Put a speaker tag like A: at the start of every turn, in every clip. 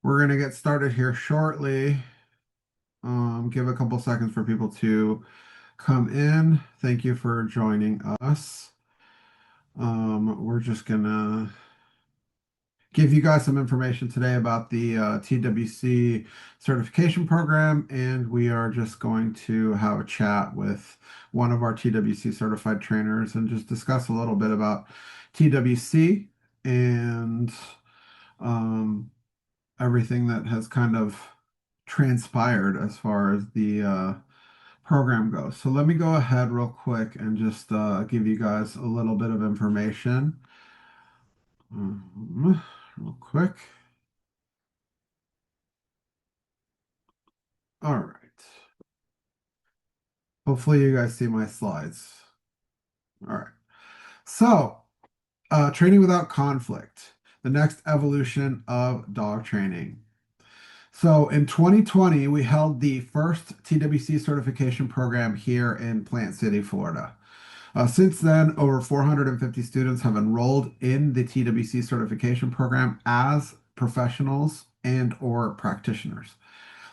A: We're going to get started here shortly. Give a couple seconds for people to come in. Thank you for joining us. We're just going to give you guys some information today about the TWC certification program, and we are just going to have a chat with one of our TWC certified trainers and just discuss a little bit about TWC and um, everything that has kind of transpired as far as the program goes. So let me go ahead real quick and just give you guys a little bit of information. Real quick. All right. Hopefully you guys see my slides. All right. So, training without conflict, the next evolution of dog training. So in 2020, we held the first TWC certification program here in Plant City, Florida. Since then, over 450 students have enrolled in the TWC certification program as professionals and or practitioners.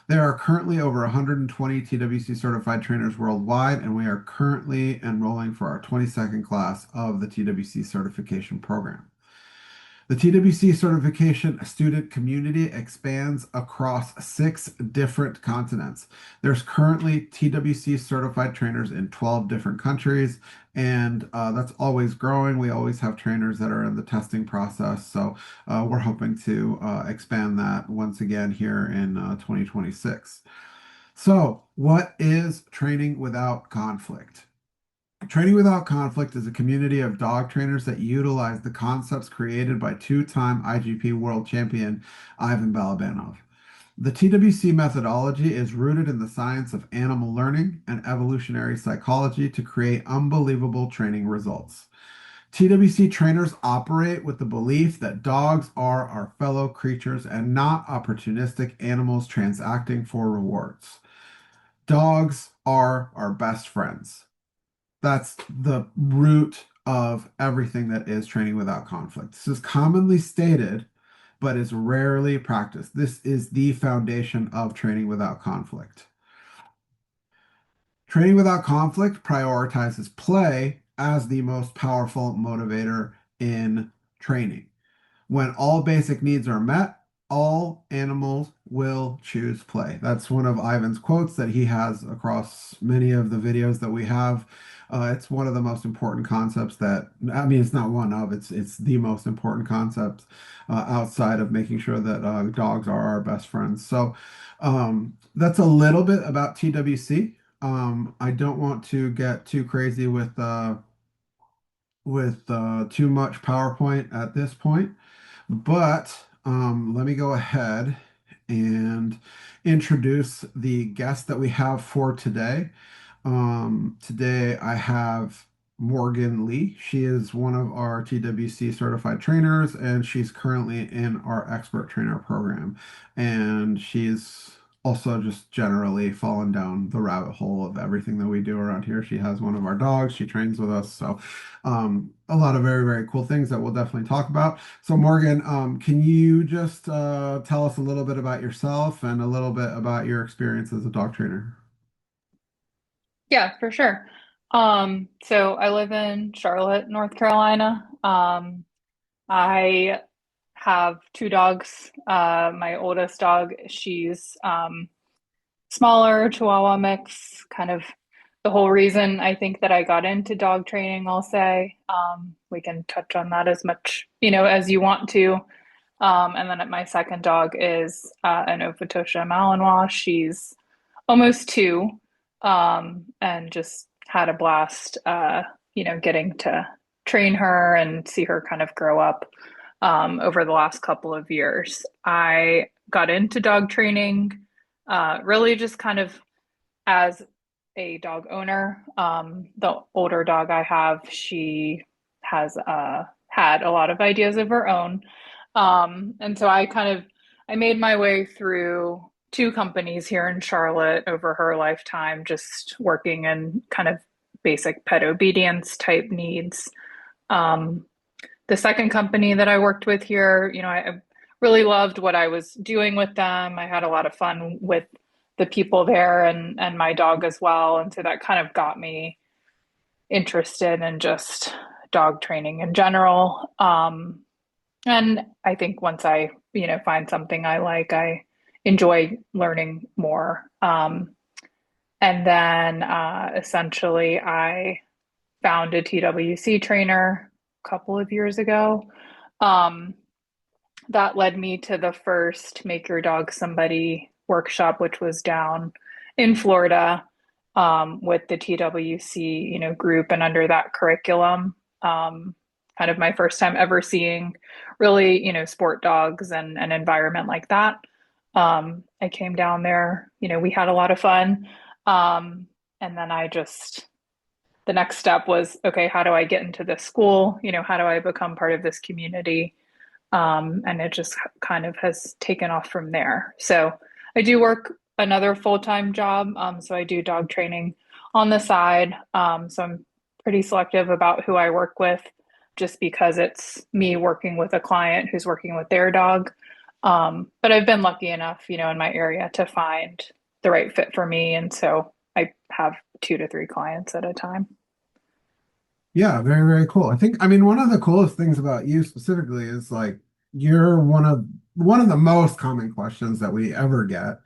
A: There are currently over 120 TWC certified trainers worldwide, and we are currently enrolling for our 22nd class of the TWC certification program. The TWC certification student community expands across 6 different continents. There's currently TWC certified trainers in 12 different countries, and that's always growing. We always have trainers that are in the testing process, so we're hoping to expand that once again here in 2026. So, what is training without conflict? Training Without Conflict is a community of dog trainers that utilize the concepts created by two-time IGP world champion Ivan Balabanov. The TWC methodology is rooted in the science of animal learning and evolutionary psychology to create unbelievable training results. TWC trainers operate with the belief that dogs are our fellow creatures and not opportunistic animals transacting for rewards. Dogs are our best friends. That's the root of everything that is training without conflict. This is commonly stated, but is rarely practiced. This is the foundation of training without conflict. Training without conflict prioritizes play as the most powerful motivator in training. When all basic needs are met, all animals will choose play. That's one of Ivan's quotes that he has across many of the videos that we have. It's one of the most important concepts that, I mean, it's not one of, it's the most important concept outside of making sure that dogs are our best friends. So that's a little bit about TWC. I don't want to get too crazy with too much PowerPoint at this point. But let me go ahead and introduce the guest that we have for today. Today I have Morgan Lee. She is one of our TWC certified trainers, and she's currently in our expert trainer program. And she's also just generally fallen down the rabbit hole of everything that we do around here. She has one of our dogs. She trains with us. So a lot of very, very cool things that we'll definitely talk about. So Morgan, can you just tell us a little bit about yourself and a little bit about your experience as a dog trainer?
B: Yeah, for sure. So I live in Charlotte, North Carolina. I have 2 dogs. My oldest dog, she's smaller, Chihuahua mix, kind of the whole reason I think that I got into dog training, I'll say. We can touch on that as much, as you want to. And then my second dog is an Ophietocia Malinois. She's almost 2, and just had a blast, getting to train her and see her kind of grow up over the last couple of years. I got into dog training really just kind of as a dog owner. The older dog I have, she has had a lot of ideas of her own. And so I made my way through 2 companies here in Charlotte over her lifetime, just working in kind of basic pet obedience type needs. Um, the second company that I worked with here, I really loved what I was doing with them. I had a lot of fun with the people there and my dog as well. And so that kind of got me interested in just dog training in general. And I think once I, find something I like, I enjoy learning more. And then essentially, I found a TWC trainer a couple of years ago. Um, that led me to the first Make Your Dog Somebody workshop, which was down in Florida with the TWC, group and under that curriculum. Kind of my first time ever seeing really, sport dogs and an environment like that. I came down there, we had a lot of fun. And then the next step was, okay, how do I get into this school? How do I become part of this community? And it just kind of has taken off from there. So I do work another full-time job. So I do dog training on the side. So I'm pretty selective about who I work with just because it's me working with a client who's working with their dog. But I've been lucky enough, in my area to find the right fit for me. And so I have 2 to 3 clients at a time.
A: Yeah, very, very cool. I mean, one of the coolest things about you specifically is like you're one of the most common questions that we ever get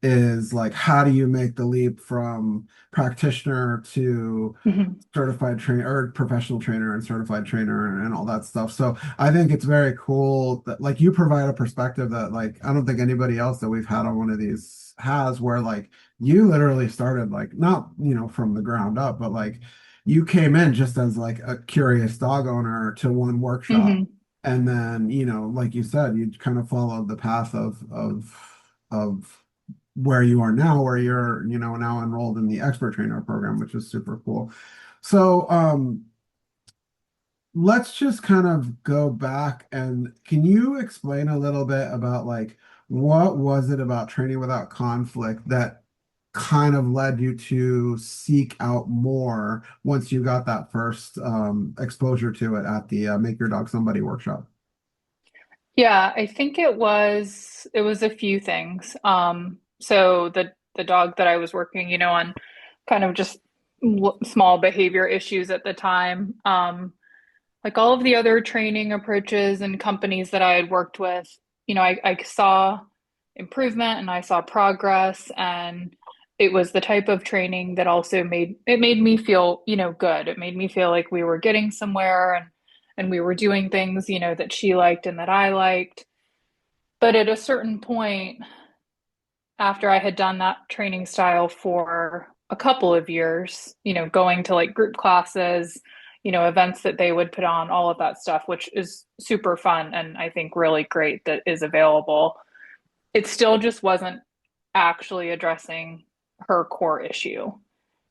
A: is like, how do you make the leap from practitioner to
B: Mhm.
A: certified trainer or professional trainer and certified trainer and all that stuff. So I think it's very cool that like you provide a perspective that like I don't think anybody else that we've had on one of these has, where like you literally started like not, from the ground up, but like you came in just as like a curious dog owner to one workshop.
B: Mhm.
A: And then, like you said, you kind of followed the path of where you are now, where you're, now enrolled in the expert trainer program, which is super cool. So, let's just kind of go back and can you explain a little bit about like what was it about training without conflict that kind of led you to seek out more once you got that first exposure to it at the Make Your Dog Somebody workshop?
B: Yeah, I think it was a few things. So the dog that I was working, on kind of just small behavior issues at the time. Like all of the other training approaches and companies that I had worked with, I saw improvement and I saw progress, and it was the type of training that also made me feel, good. It made me feel like we were getting somewhere and we were doing things, that she liked and that I liked. But at a certain point, after I had done that training style for a couple of years, going to like group classes, events that they would put on, all of that stuff, which is super fun and I think really great that is available. It still just wasn't actually addressing her core issue.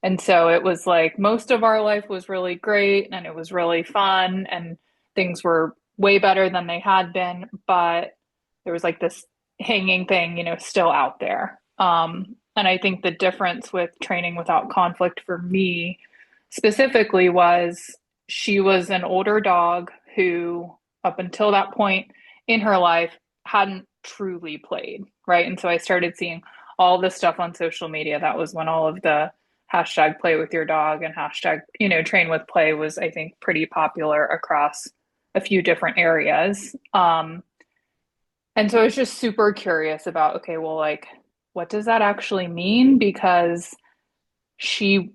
B: And so it was like most of our life was really great and it was really fun and things were way better than they had been, but there was like this hanging thing, still out there. And I think the difference with training without conflict for me specifically was she was an older dog who, up until that point in her life, hadn't truly played, right? And so I started seeing all this stuff on social media. That was when all of the hashtag play with your dog and hashtag, train with play was, I think, pretty popular across a few different areas. And so I was just super curious about, okay, well, like, what does that actually mean? Because she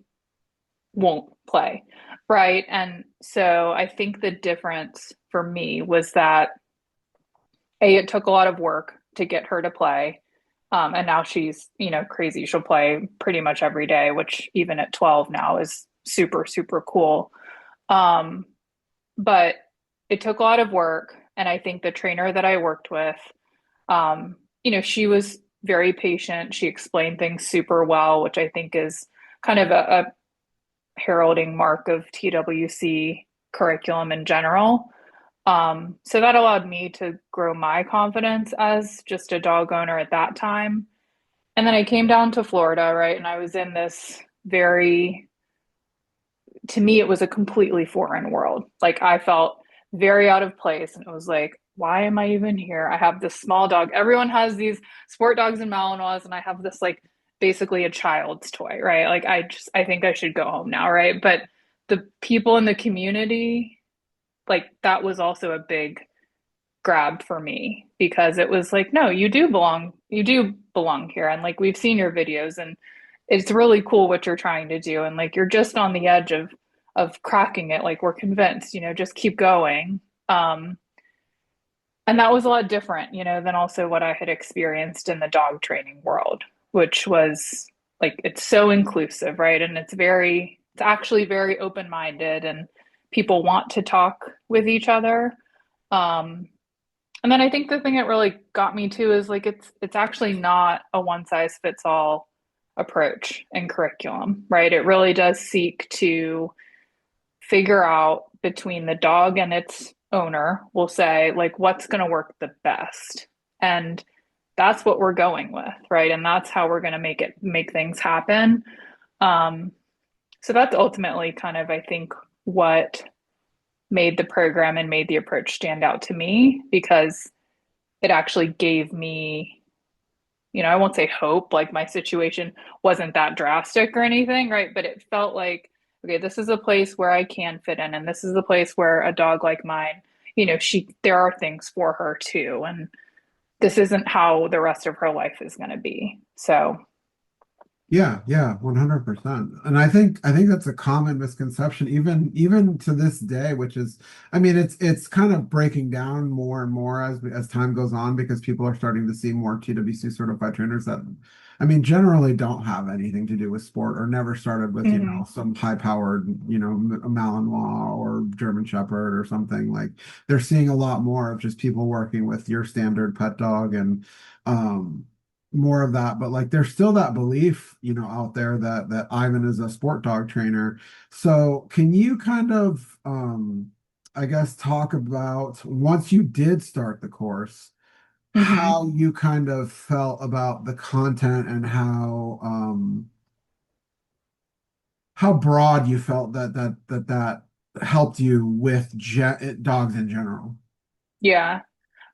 B: won't play, right? And so I think the difference for me was that it took a lot of work to get her to play. And now she's, crazy. She'll play pretty much every day, which even at 12 now is super, super cool. Um, but it took a lot of work. And I think the trainer that I worked with, she was very patient. She explained things super well, which I think is kind of a heralding mark of TWC curriculum in general. So that allowed me to grow my confidence as just a dog owner at that time. And then I came down to Florida, right? And I was in this to me, it was a completely foreign world. Like I felt very out of place. And it was like, why am I even here? I have this small dog. Everyone has these sport dogs and Malinois, and I have this like basically a child's toy, right? Like I think I should go home now, right? But the people in the community, like that was also a big grab for me because it was like, no, you do belong here. And like we've seen your videos and it's really cool what you're trying to do. And like you're just on the edge of cracking it. Like we're convinced, just keep going. Um, and that was a lot different, than also what I had experienced in the dog training world, which was like it's so inclusive, right? And it's actually very open-minded and people want to talk with each other. Um, and then I think the thing that really got me too is like it's actually not a one size fits all approach and curriculum, right? It really does seek to figure out between the dog and its owner, we'll say, like what's going to work the best. And that's what we're going with, right? And that's how we're going to make things happen. Um, so that's ultimately kind of, I think, what made the program and made the approach stand out to me because it actually gave me, I won't say hope, like my situation wasn't that drastic or anything, right? But it felt like, okay, this is a place where I can fit in, and this is a place where a dog like mine, there are things for her too. And this isn't how the rest of her life is going to be. So,
A: Yeah, yeah, 100%. And I think that's a common misconception even to this day, which is I mean it's kind of breaking down more and more as time goes on because people are starting to see more TWC certified trainers that I mean generally don't have anything to do with sport or never started with,
B: mhm.
A: some high-powered, Malinois or German Shepherd or something like they're seeing a lot more of just people working with your standard pet dog and um more of that, but like there's still that belief, out there that Ivan is a sport dog trainer. So can you kind of I guess talk about once you did start the course,
B: Mhm.
A: how you kind of felt about the content and how broad you felt that helped you with dogs in general.
B: Yeah.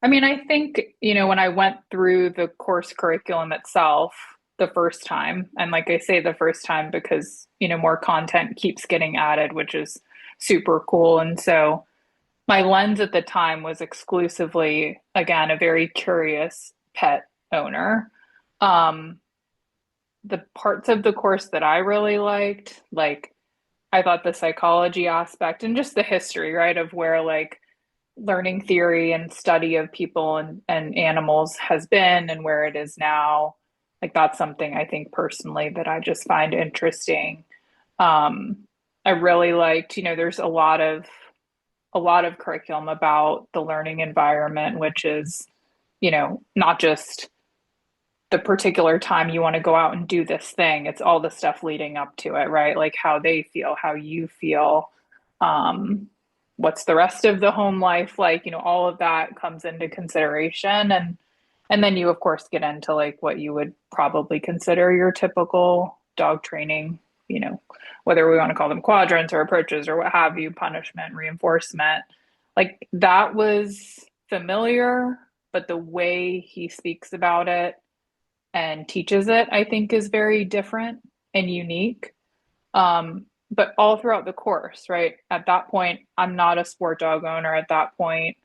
B: I mean, I think, when I went through the course curriculum itself the first time, and like I say the first time because, more content keeps getting added, which is super cool. And so my lens at the time was exclusively, again, a very curious pet owner. Um, the parts of the course that I really liked, like I thought the psychology aspect and just the history, right, of where like learning theory and study of people and animals has been and where it is now. Like that's something I think personally that I just find interesting. Um, I really liked, there's a lot of curriculum about the learning environment, which is, not just the particular time you want to go out and do this thing. It's all the stuff leading up to it, right? Like how they feel, how you feel, um, what's the rest of the home life like, all of that comes into consideration. And then you of course get into like what you would probably consider your typical dog training, whether we want to call them quadrants or approaches or what have you, punishment, reinforcement. Like that was familiar, but the way he speaks about it and teaches it, I think is very different and unique. But all throughout the course, right? At that point, I'm not a sport dog owner. At that point,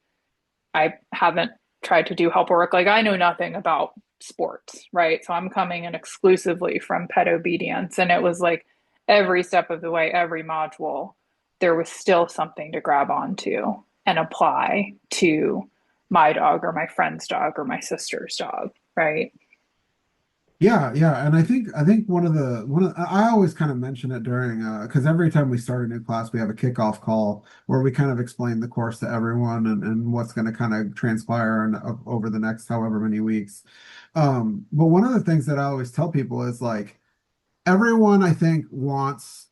B: I haven't tried to do helper work. Like I know nothing about sports, right? So I'm coming in exclusively from pet obedience. And it was like every step of the way, every module, there was still something to grab onto and apply to my dog or my friend's dog or my sister's dog, right?
A: Yeah, yeah, and I think I always kind of mention it during because every time we start a new class, we have a kickoff call where we kind of explain the course to everyone and what's going to kind of transpire over the next however many weeks. But one of the things that I always tell people is like everyone I think wants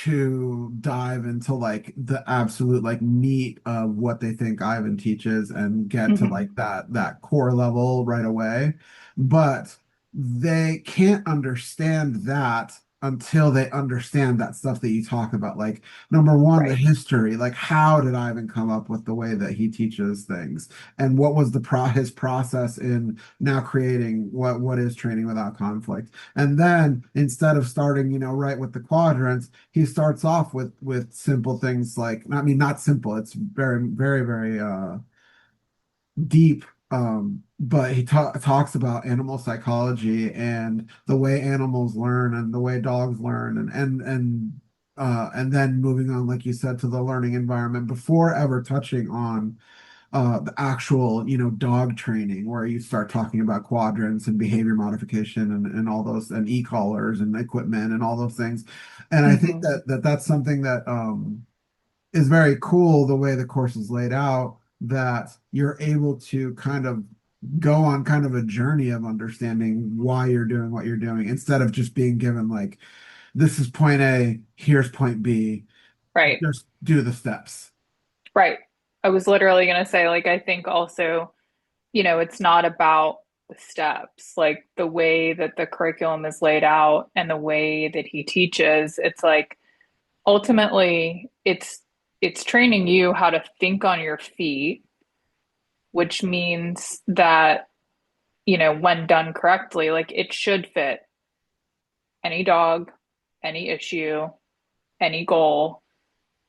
A: to dive into like the absolute like meat of what they think Ivan teaches and get to
B: Mm-hmm.
A: like that core level right away. But they can't understand that until they understand that stuff that you talk about. Like, number one, the
B: Right.
A: history. Like, how did Ivan come up with the way that he teaches things? And what was his process in now creating what is training without conflict? And then instead of starting, right with the quadrants, he starts off with simple things like, I mean, not simple, it's very, very, very deep. But he talks about animal psychology and the way animals learn and the way dogs learn and then moving on, like you said, to the learning environment before ever touching on the actual, dog training, where you start talking about quadrants and behavior modification and all those, and e-collars and equipment and all those things. And I think
B: Hmm.
A: that's something that is very cool, the way the course is laid out, that you're able to kind of go on kind of a journey of understanding why you're doing what you're doing instead of just being given like, this is point A, here's point B,
B: Right.
A: just do the steps.
B: Right. I was literally going to say, like, I think also, it's not about the steps, like the way that the curriculum is laid out and the way that he teaches. It's like ultimately it's training you how to think on your feet, which means that, when done correctly, like it should fit any dog, any issue, any goal,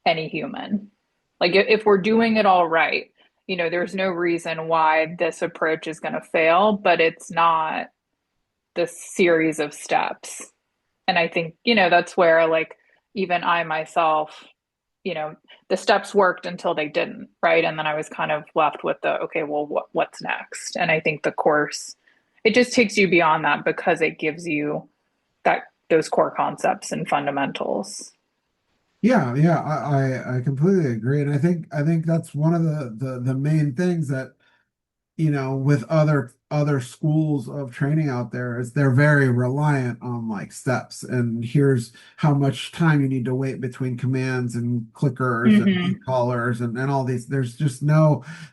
B: any human. Like if we're doing it all right, there's no reason why this approach is going to fail, but it's not the series of steps. And I think, that's where like even I myself, you know, the steps worked until they didn't, right? And then I was kind of left with the, okay, well, what's next? And I think the course, it just takes you beyond that because it gives you those core concepts and fundamentals.
A: Yeah, yeah, I completely agree. And I think that's one of the main things that, with other schools of training out there, is they're very reliant on like steps, and here's how much time you need to wait between commands and clickers and
B: Mm-hmm.
A: e-collars and all these. There's just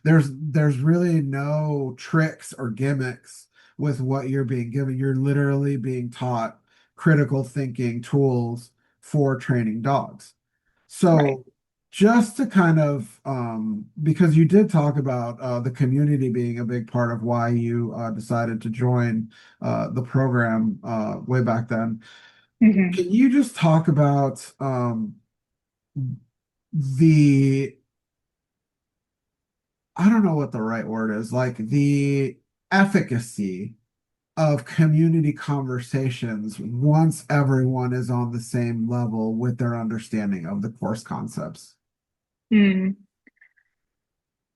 A: there's really no tricks or gimmicks with what you're being given. You're literally being taught critical thinking tools for training dogs.
B: Right.
A: So just to kind of, because you did talk about the community being a big part of why you decided to join the program way back then,
B: Mm-hmm.
A: can you just talk about the, I don't know what the right word is, like the efficacy of community conversations once everyone is on the same level with their understanding of the course concepts?
B: Mm.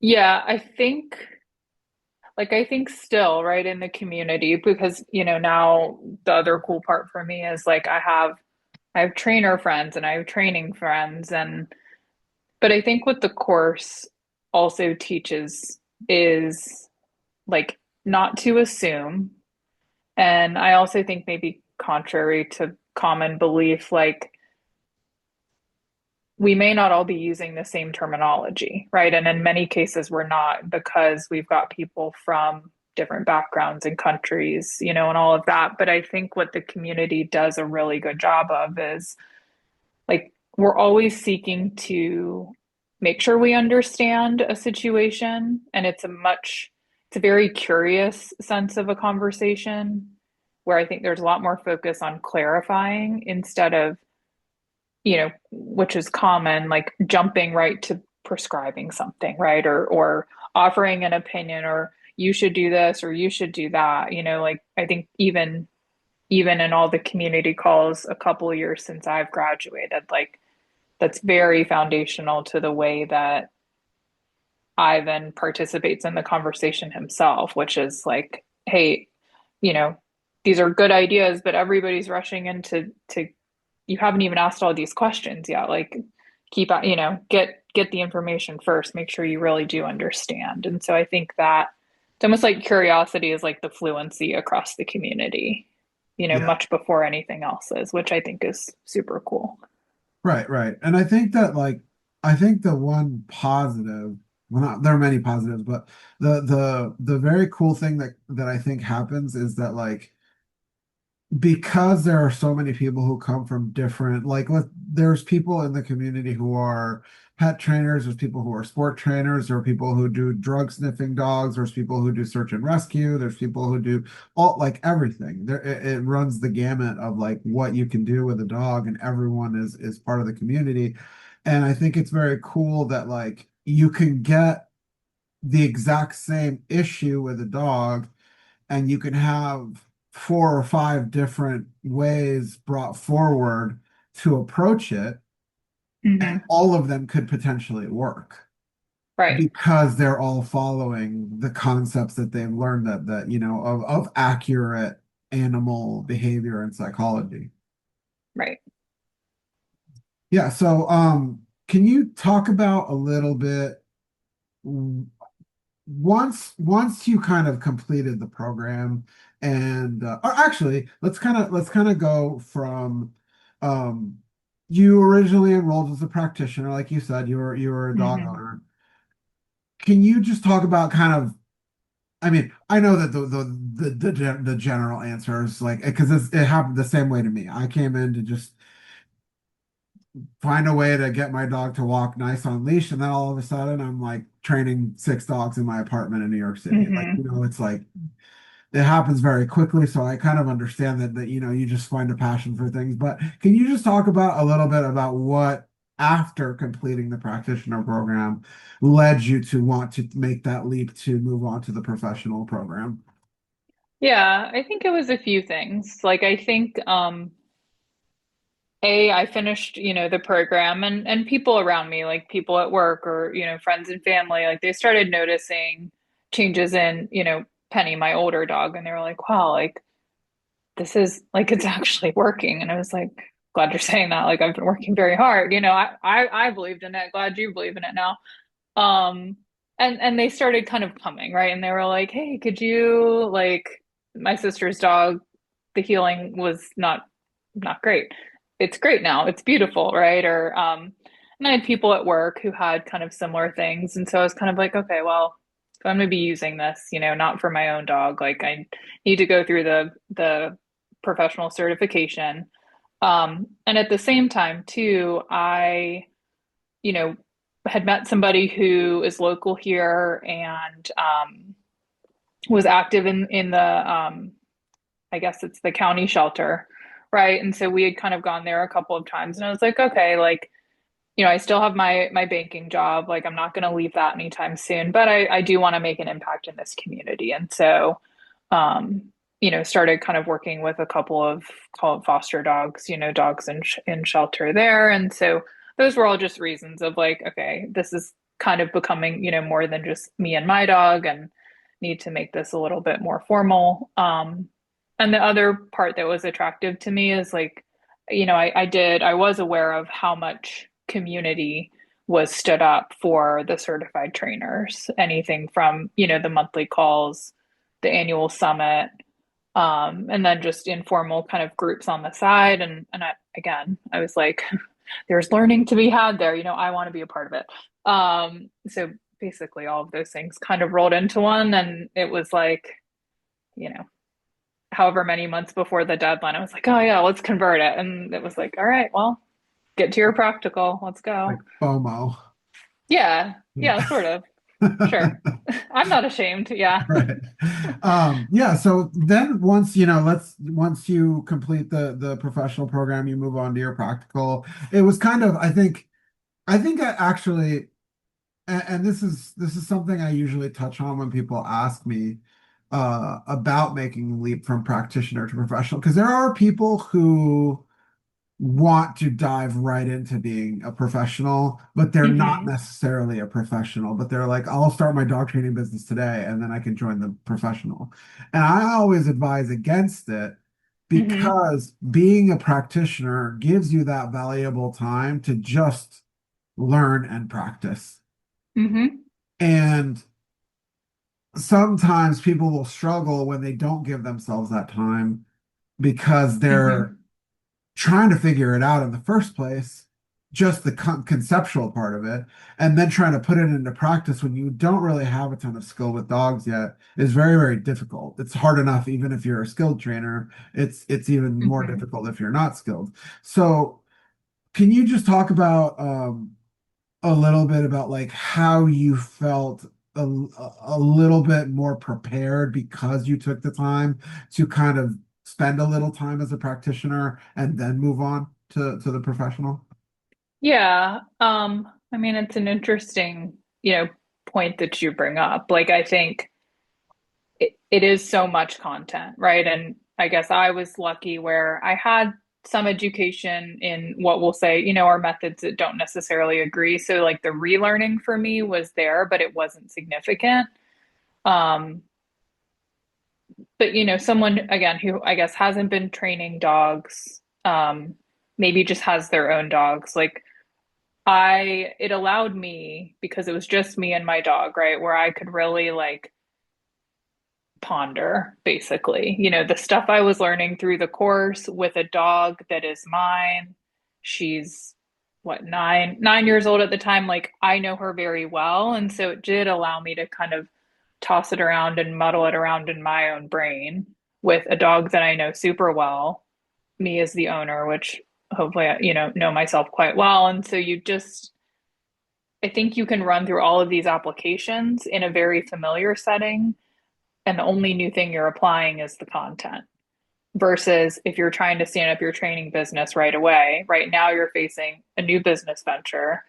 B: Yeah, I think still, right, in the community, because, now the other cool part for me is like I have trainer friends and I have training friends, and but I think what the course also teaches is like not to assume. And I also think maybe contrary to common belief, like we may not all be using the same terminology, right? And in many cases, we're not because we've got people from different backgrounds and countries, and all of that. But I think what the community does a really good job of is like we're always seeking to make sure we understand a situation. And it's a very curious sense of a conversation where I think there's a lot more focus on clarifying instead of, which is common, like jumping right to prescribing something, right? Or offering an opinion, or you should do this or you should do that. Like I think even in all the community calls a couple of years since I've graduated, like that's very foundational to the way that Ivan participates in the conversation himself, which is like, hey, you know, these are good ideas, but everybody's rushing into to you haven't even asked all these questions yet. Like keep get the information first, make sure you really do understand. And so I think that it's almost like curiosity is like the fluency across the community,
A: Yeah.
B: much before anything else is, which I think is super cool.
A: Right, right. And I think that like I think the one positive, well not there are many positives, but the very cool thing that I think happens is that like because there are so many people who come from different, there's people in the community who are pet trainers, there's people who are sport trainers, there are people who do drug sniffing dogs, there's people who do search and rescue, there's people who do all like everything. It runs the gamut of like what you can do with a dog, and everyone is part of the community. And I think it's very cool that like you can get the exact same issue with a dog, and you can have 4 or 5 different ways brought forward to approach it, and
B: Hmm.
A: all of them could potentially work
B: Right,
A: because they're all following the concepts that they've learned that of accurate animal behavior and psychology.
B: right.
A: Yeah, so can you talk about a little bit once you kind of completed the program, and or actually let's kind of go from um you originally enrolled as a practitioner, like you said, you were a dog
B: Hmm.
A: owner. Can you just talk about kind of, I mean, I know that the general answer is like, because it happened the same way to me. I came in to just find a way to get my dog to walk nice on leash, and then all of a sudden I'm like training 6 dogs in my apartment in New York City. Like,
B: Hmm.
A: it's like it happens very quickly. So I kind of understand that you just find a passion for things. But can you just talk about a little bit about what, after completing the practitioner program, led you to want to make that leap to move on to the professional program?
B: Yeah, I think it was a few things. Like I think I finished, the program and people around me, like people at work or, friends and family, like they started noticing changes in, Penny, my older dog, and they were like, wow, like this is like it's actually working. And I was like, glad you're saying that. Like I've been working very hard. I believed in it. Glad you believe in it now. Um, and they started kind of coming, right? And they were like, "Hey, could you like my sister's dog, the healing was not great. It's great now. It's beautiful, right?" Or and I had people at work who had kind of similar things. And so I was kind of like, okay, well, if I'm gonna be using this, not for my own dog, like I need to go through the professional certification. And at the same time, too, I you know, had met somebody who is local here and was active in the I guess it's the county shelter, right? And so we had kind of gone there a couple of times, and I was like, okay, like I still have my banking job, like I'm not going to leave that anytime soon, but I do want to make an impact in this community, and so um, started kind of working with a couple of call it foster dogs, dogs in shelter there. And so those were all just reasons of like, okay, this is kind of becoming, more than just me and my dog and need to make this a little bit more formal. And the other part that was attractive to me is like, I was aware of how much community was stood up for the certified trainers, anything from, the monthly calls, the annual summit, and then just informal kind of groups on the side. Again, I was like, there's learning to be had there. I want to be a part of it. So basically, all of those things kind of rolled into one, and it was like, you know, however many months before the deadline, I was like, oh yeah, let's convert it, and it was like, all right, well, get to your practical, let's
A: Like
B: go.
A: FOMO.
B: Yeah,
A: Yeah.
B: yeah, sort of. Sure. I'm not ashamed. Yeah.
A: Right. Yeah, so then once you complete the professional program, you move on to your practical. It was kind of, I think I actually, and this is something I usually touch on when people ask me about making the leap from practitioner to professional, because there are people who want to dive right into being a professional, but they're not
B: Mm-hmm.
A: necessarily a professional, but they're like, I'll start my dog training business today and then I can join the professional. And I always advise against it,
B: Mm-hmm.
A: because being a practitioner gives you that valuable time to just learn and practice.
B: Mm-hmm.
A: And sometimes people will struggle when they don't give themselves that time because they're
B: Mm-hmm.
A: trying to figure it out in the first place, just the conceptual part of it, and then trying to put it into practice when you don't really have a ton of skill with dogs yet is very, very difficult. It's hard enough even if you're a skilled trainer. It's even more
B: Mhm.
A: difficult if you're not skilled. So can you just talk about a little bit about like how you felt a little bit more prepared because you took the time to kind of spend a little time as a practitioner and then move on to the professional?
B: Yeah. I mean, it's an interesting, point that you bring up. Like, I think it is so much content, right? And I guess I was lucky where I had some education in what we'll say, our methods that don't necessarily agree. So like the relearning for me was there, but it wasn't significant. Um, but someone again who I guess hasn't been training dogs, maybe just has their own dogs, like it allowed me because it was just me and my dog, right? Where I could really like ponder basically, the stuff I was learning through the course with a dog that is mine. She's what, 9 years old at the time. Like I know her very well. And so it did allow me to kind of toss it around and muddle it around in my own brain with a dog that I know super well, me as the owner, which hopefully know myself quite well. And so I think you can run through all of these applications in a very familiar setting, and the only new thing you're applying is the content. Versus if you're trying to stand up your training business right away, right now you're facing a new business venture.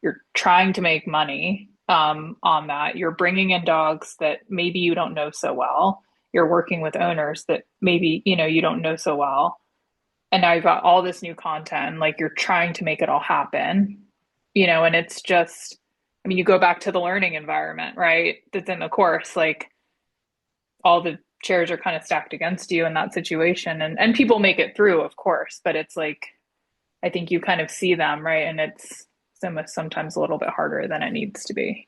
B: You're trying to make money on that. You're bringing in dogs that maybe you don't know so well. You're working with owners that maybe you don't know so well. And now you've got all this new content, like you're trying to make it all happen, and it's just, I mean, you go back to the learning environment, right? That's in the course, like all the chairs are kind of stacked against you in that situation. And people make it through, of course, but it's like, I think you kind of see them, right? And it's sometimes a little bit harder than it needs to be.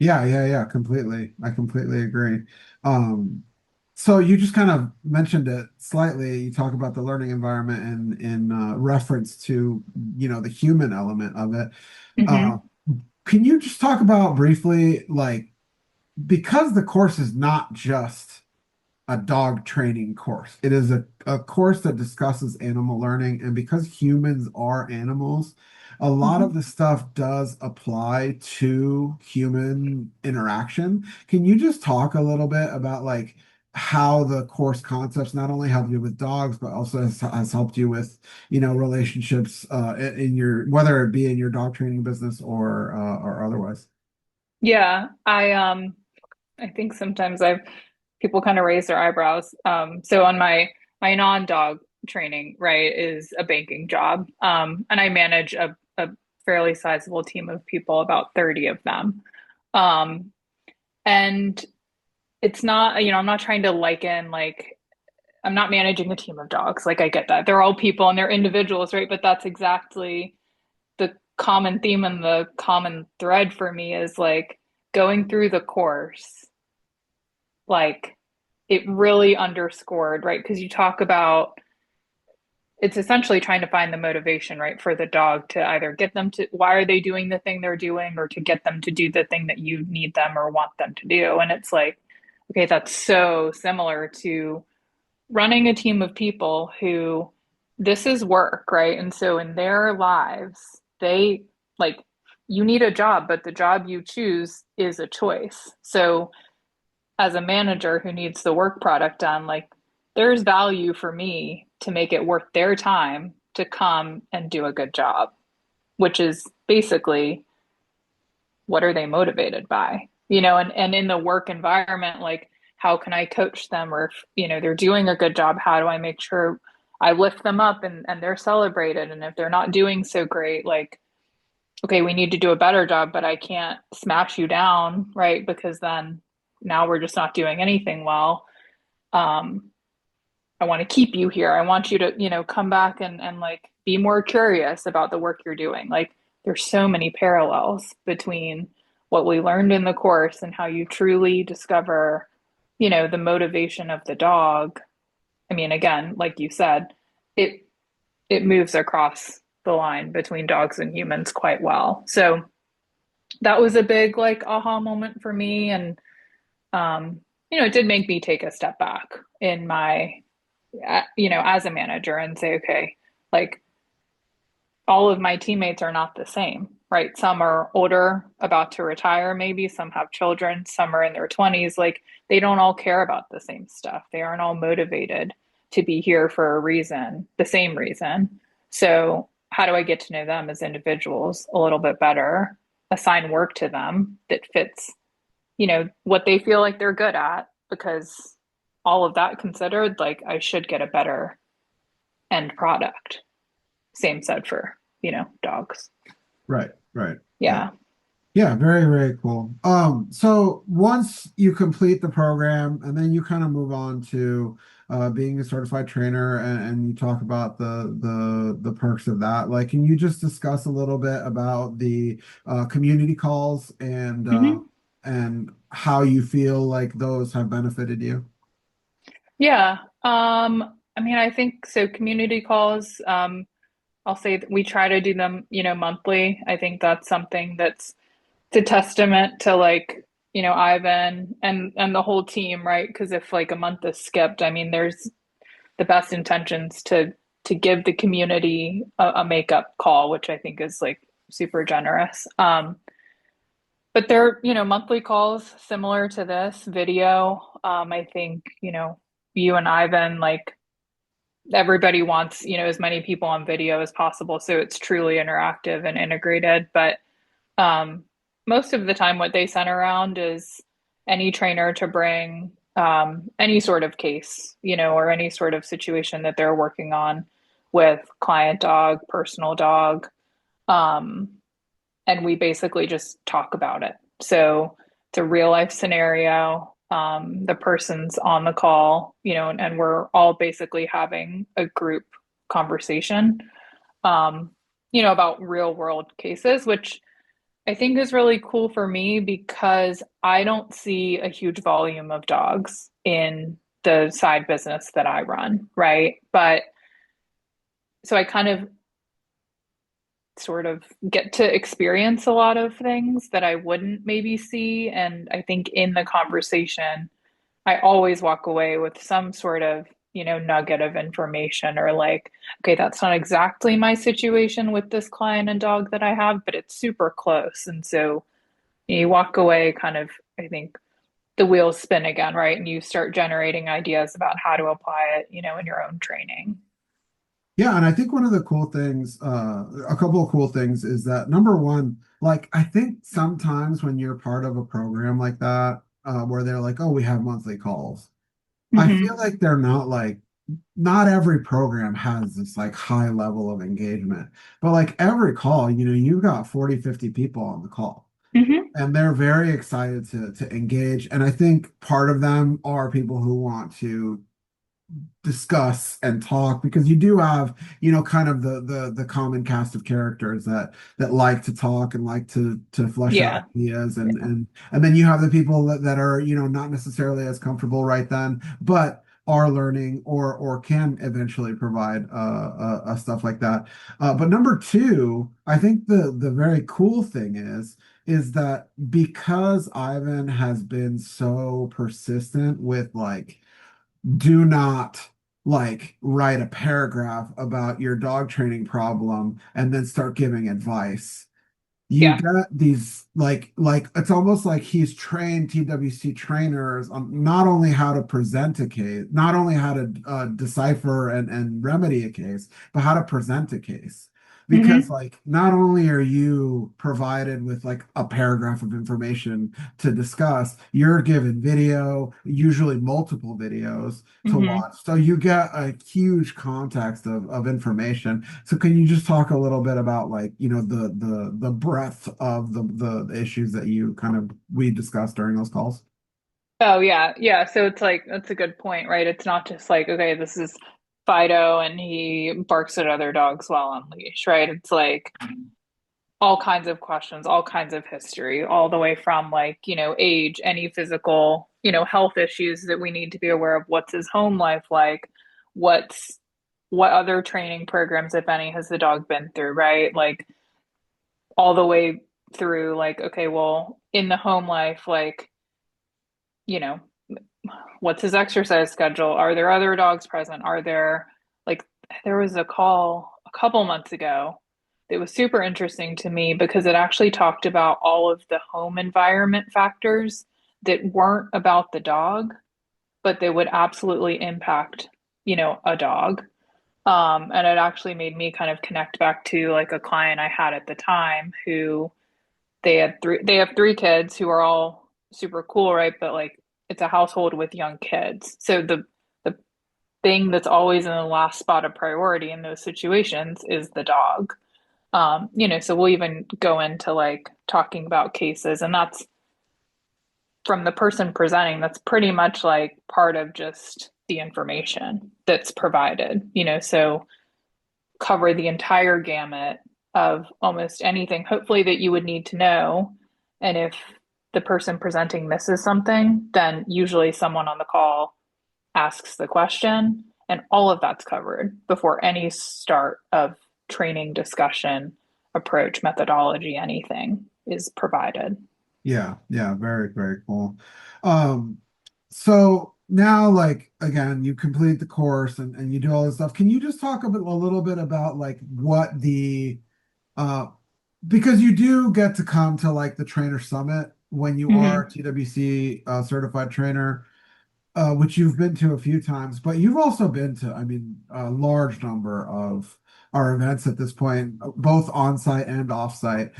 A: Yeah, yeah, yeah, completely. I completely agree. Um, so you just kind of mentioned it slightly. You talk about the learning environment and in reference to, the human element of it. Uh,
B: Mm-hmm.
A: can you just talk about briefly, like, because the course is not just a dog training course. It is a course that discusses animal learning. And because humans are animals, a lot
B: Mm-hmm.
A: of the stuff does apply to human interaction. Can you just talk a little bit about like how the course concepts not only help you with dogs, but also has helped you with, relationships in your, whether it be in your dog training business or otherwise?
B: Yeah, I think sometimes I've people kind of raise their eyebrows. So on my non-dog training, right, is a banking job. And I manage a fairly sizable team of people, about 30 of them. Um, and it's not, I'm not trying to liken like I'm not managing a team of dogs. Like I get that. They're all people and they're individuals, right? But that's exactly the common theme and the common thread for me is like going through the course, like it really underscored, right? Because you talk about it's essentially trying to find the motivation, right, for the dog to either get them to why are they doing the thing they're doing or to get them to do the thing that you need them or want them to do. And it's like, okay, that's so similar to running a team of people who this is work, right? And so in their lives, they like you need a job, but the job you choose is a choice. So as a manager who needs the work product done, like there's value for me to make it worth their time to come and do a good job, which is basically what are they motivated by? And in the work environment, like how can I coach them or if, they're doing a good job, how do I make sure I lift them up and they're celebrated? And if they're not doing so great, like, okay, we need to do a better job, but I can't smash you down, right? Because then now we're just not doing anything well. Um, I want to keep you here. I want you to, come back and like be more curious about the work you're doing. Like there's so many parallels between what we learned in the course and how you truly discover, the motivation of the dog. I mean, again, like you said, it it moves across the line between dogs and humans quite well. So that was a big like aha moment for me. And it did make me take a step back in my, as a manager and say, okay, like all of my teammates are not the same, right? Some are older, about to retire, maybe some have children, some are in their 20s. Like they don't all care about the same stuff. They aren't all motivated to be here for a reason, the same reason. So, how do I get to know them as individuals a little bit better? Assign work to them that fits, what they feel like they're good at, because all of that considered, like I should get a better end product. Same said for, dogs.
A: Right, right. Yeah.
B: Yeah.
A: Yeah, very, very cool. So once you complete the program and then you kind of move on to being a certified trainer and you talk about the perks of that, like can you just discuss a little bit about the community calls
B: Hmm.
A: and how you feel like those have benefited you?
B: Yeah. I mean, I think so. Community calls, I'll say that we try to do them, monthly. I think that's something that's a testament to like, Ivan and the whole team, right? Because if like a month is skipped, I mean, there's the best intentions to give the community a makeup call, which I think is like super generous. But they're, monthly calls similar to this video. I think, you and Ivan, like everybody wants, as many people on video as possible. So it's truly interactive and integrated. But um, most of the time, what they center around is any trainer to bring any sort of case, or any sort of situation that they're working on with client dog, personal dog. Um, and we basically just talk about it. So it's a real life scenario. The person's on the call, and we're all basically having a group conversation, um, about real world cases, which I think is really cool for me because I don't see a huge volume of dogs in the side business that I run, right? But so I kind of sort of get to experience a lot of things that I wouldn't maybe see. And I think in the conversation, I always walk away with some sort of, nugget of information or like, okay, that's not exactly my situation with this client and dog that I have, but it's super close. And so you walk away kind of, I think the wheels spin again, right? And you start generating ideas about how to apply it, in your own training.
A: Yeah, and I think one of the cool things, a couple of cool things is that number one, like I think sometimes when you're part of a program like that, where they're like, oh, we have monthly calls, I feel
B: Hmm.
A: like they're not like, not every program has this like high level of engagement, but like every call, you've got 40, 50 people on the call.
B: Hmm.
A: And they're very excited to engage. And I think part of them are people who want to discuss and talk because you do have kind of the common cast of characters that like to talk and like to flesh out
B: Yeah.
A: ideas and
B: Yeah.
A: and then you have the people that are not necessarily as comfortable right then but are learning or can eventually provide stuff like that but number two I think the very cool thing is that because Ivan has been so persistent with like do not like write a paragraph about your dog training problem and then start giving advice. You
B: Yeah.
A: get these like it's almost like he's trained TWC trainers on not only how to present a case, not only how to decipher and remedy a case, but how to present a case. Because
B: Hmm.
A: like not only are you provided with like a paragraph of information to discuss, you're given video, usually multiple videos to
B: Hmm.
A: watch. So you get a huge context of information. So can you just talk a little bit about like, the breadth of the issues that you kind of we discussed during those calls?
B: Oh yeah, yeah. So it's like that's a good point, right? It's not just like, okay, this is Fido and he barks at other dogs while on leash, right? It's like all kinds of questions, all kinds of history, all the way from like, age, any physical, health issues that we need to be aware of. What's his home life like? What's what other training programs, if any, has the dog been through, right? Like all the way through, like, okay, well, in the home life, like, you know, what's his exercise schedule? Are there other dogs present? Are there, like, there was a call a couple months ago. It was super interesting to me because it actually talked about all of the home environment factors that weren't about the dog, but they would absolutely impact, a dog. And it actually made me kind of connect back to like a client I had at the time who they have three kids who are all super cool, right? But like it's a household with young kids. So the thing that's always in the last spot of priority in those situations is the dog. So we'll even go into like talking about cases, and that's from the person presenting, that's pretty much like part of just the information that's provided, so cover the entire gamut of almost anything, hopefully, that you would need to know. And if the person presenting misses something, then usually someone on the call asks the question, and all of that's covered before any start of training discussion, approach, methodology, anything is provided.
A: Yeah, yeah, very, very cool. Um, so now, like, again, you complete the course and you do all this stuff. Can you just talk a little bit about like what uh because you do get to come to like the trainer summit when you are a
B: Mm-hmm.
A: TWC certified trainer, which you've been to a few times, but you've also been to, I mean, a large number of our events at this point, both on-site and off-site.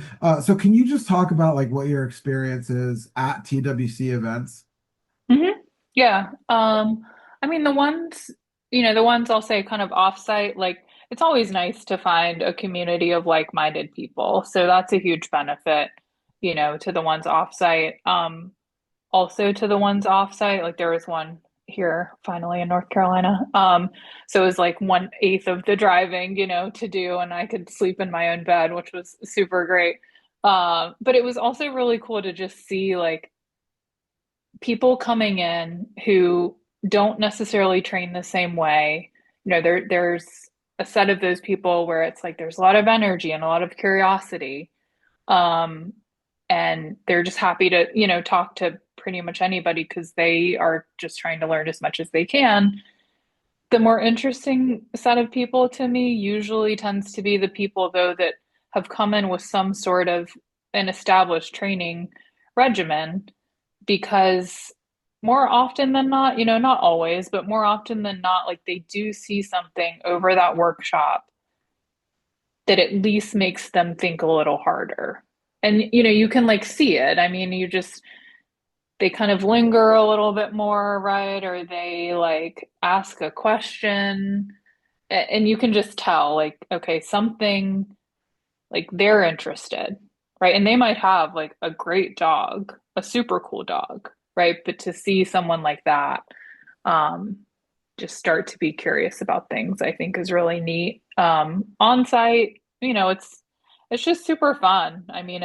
A: So can you just talk about like what your experience is at TWC events?
B: Mm-hmm. Yeah. I mean, the ones I'll say kind of offsite, like it's always nice to find a community of like-minded people. So that's a huge benefit, to the ones offsite. Also to the ones offsite, like there was one here finally in North Carolina. So it was like 1/8 of the driving, to do, and I could sleep in my own bed, which was super great. But it was also really cool to just see like people coming in who don't necessarily train the same way. There's a set of those people where it's like there's a lot of energy and a lot of curiosity. Um, and they're just happy to, talk to pretty much anybody because they are just trying to learn as much as they can. The more interesting set of people to me usually tends to be the people, though, that have come in with some sort of an established training regimen because more often than not, not always, but more often than not, like they do see something over that workshop that at least makes them think a little harder. And, you can like see it. I mean, they kind of linger a little bit more, right? Or they like ask a question and you can just tell, like, okay, something like they're interested, right? And they might have like a great dog, a super cool dog, right? But to see someone like that, um, just start to be curious about things, I think is really neat. On site, it's just super fun. I mean,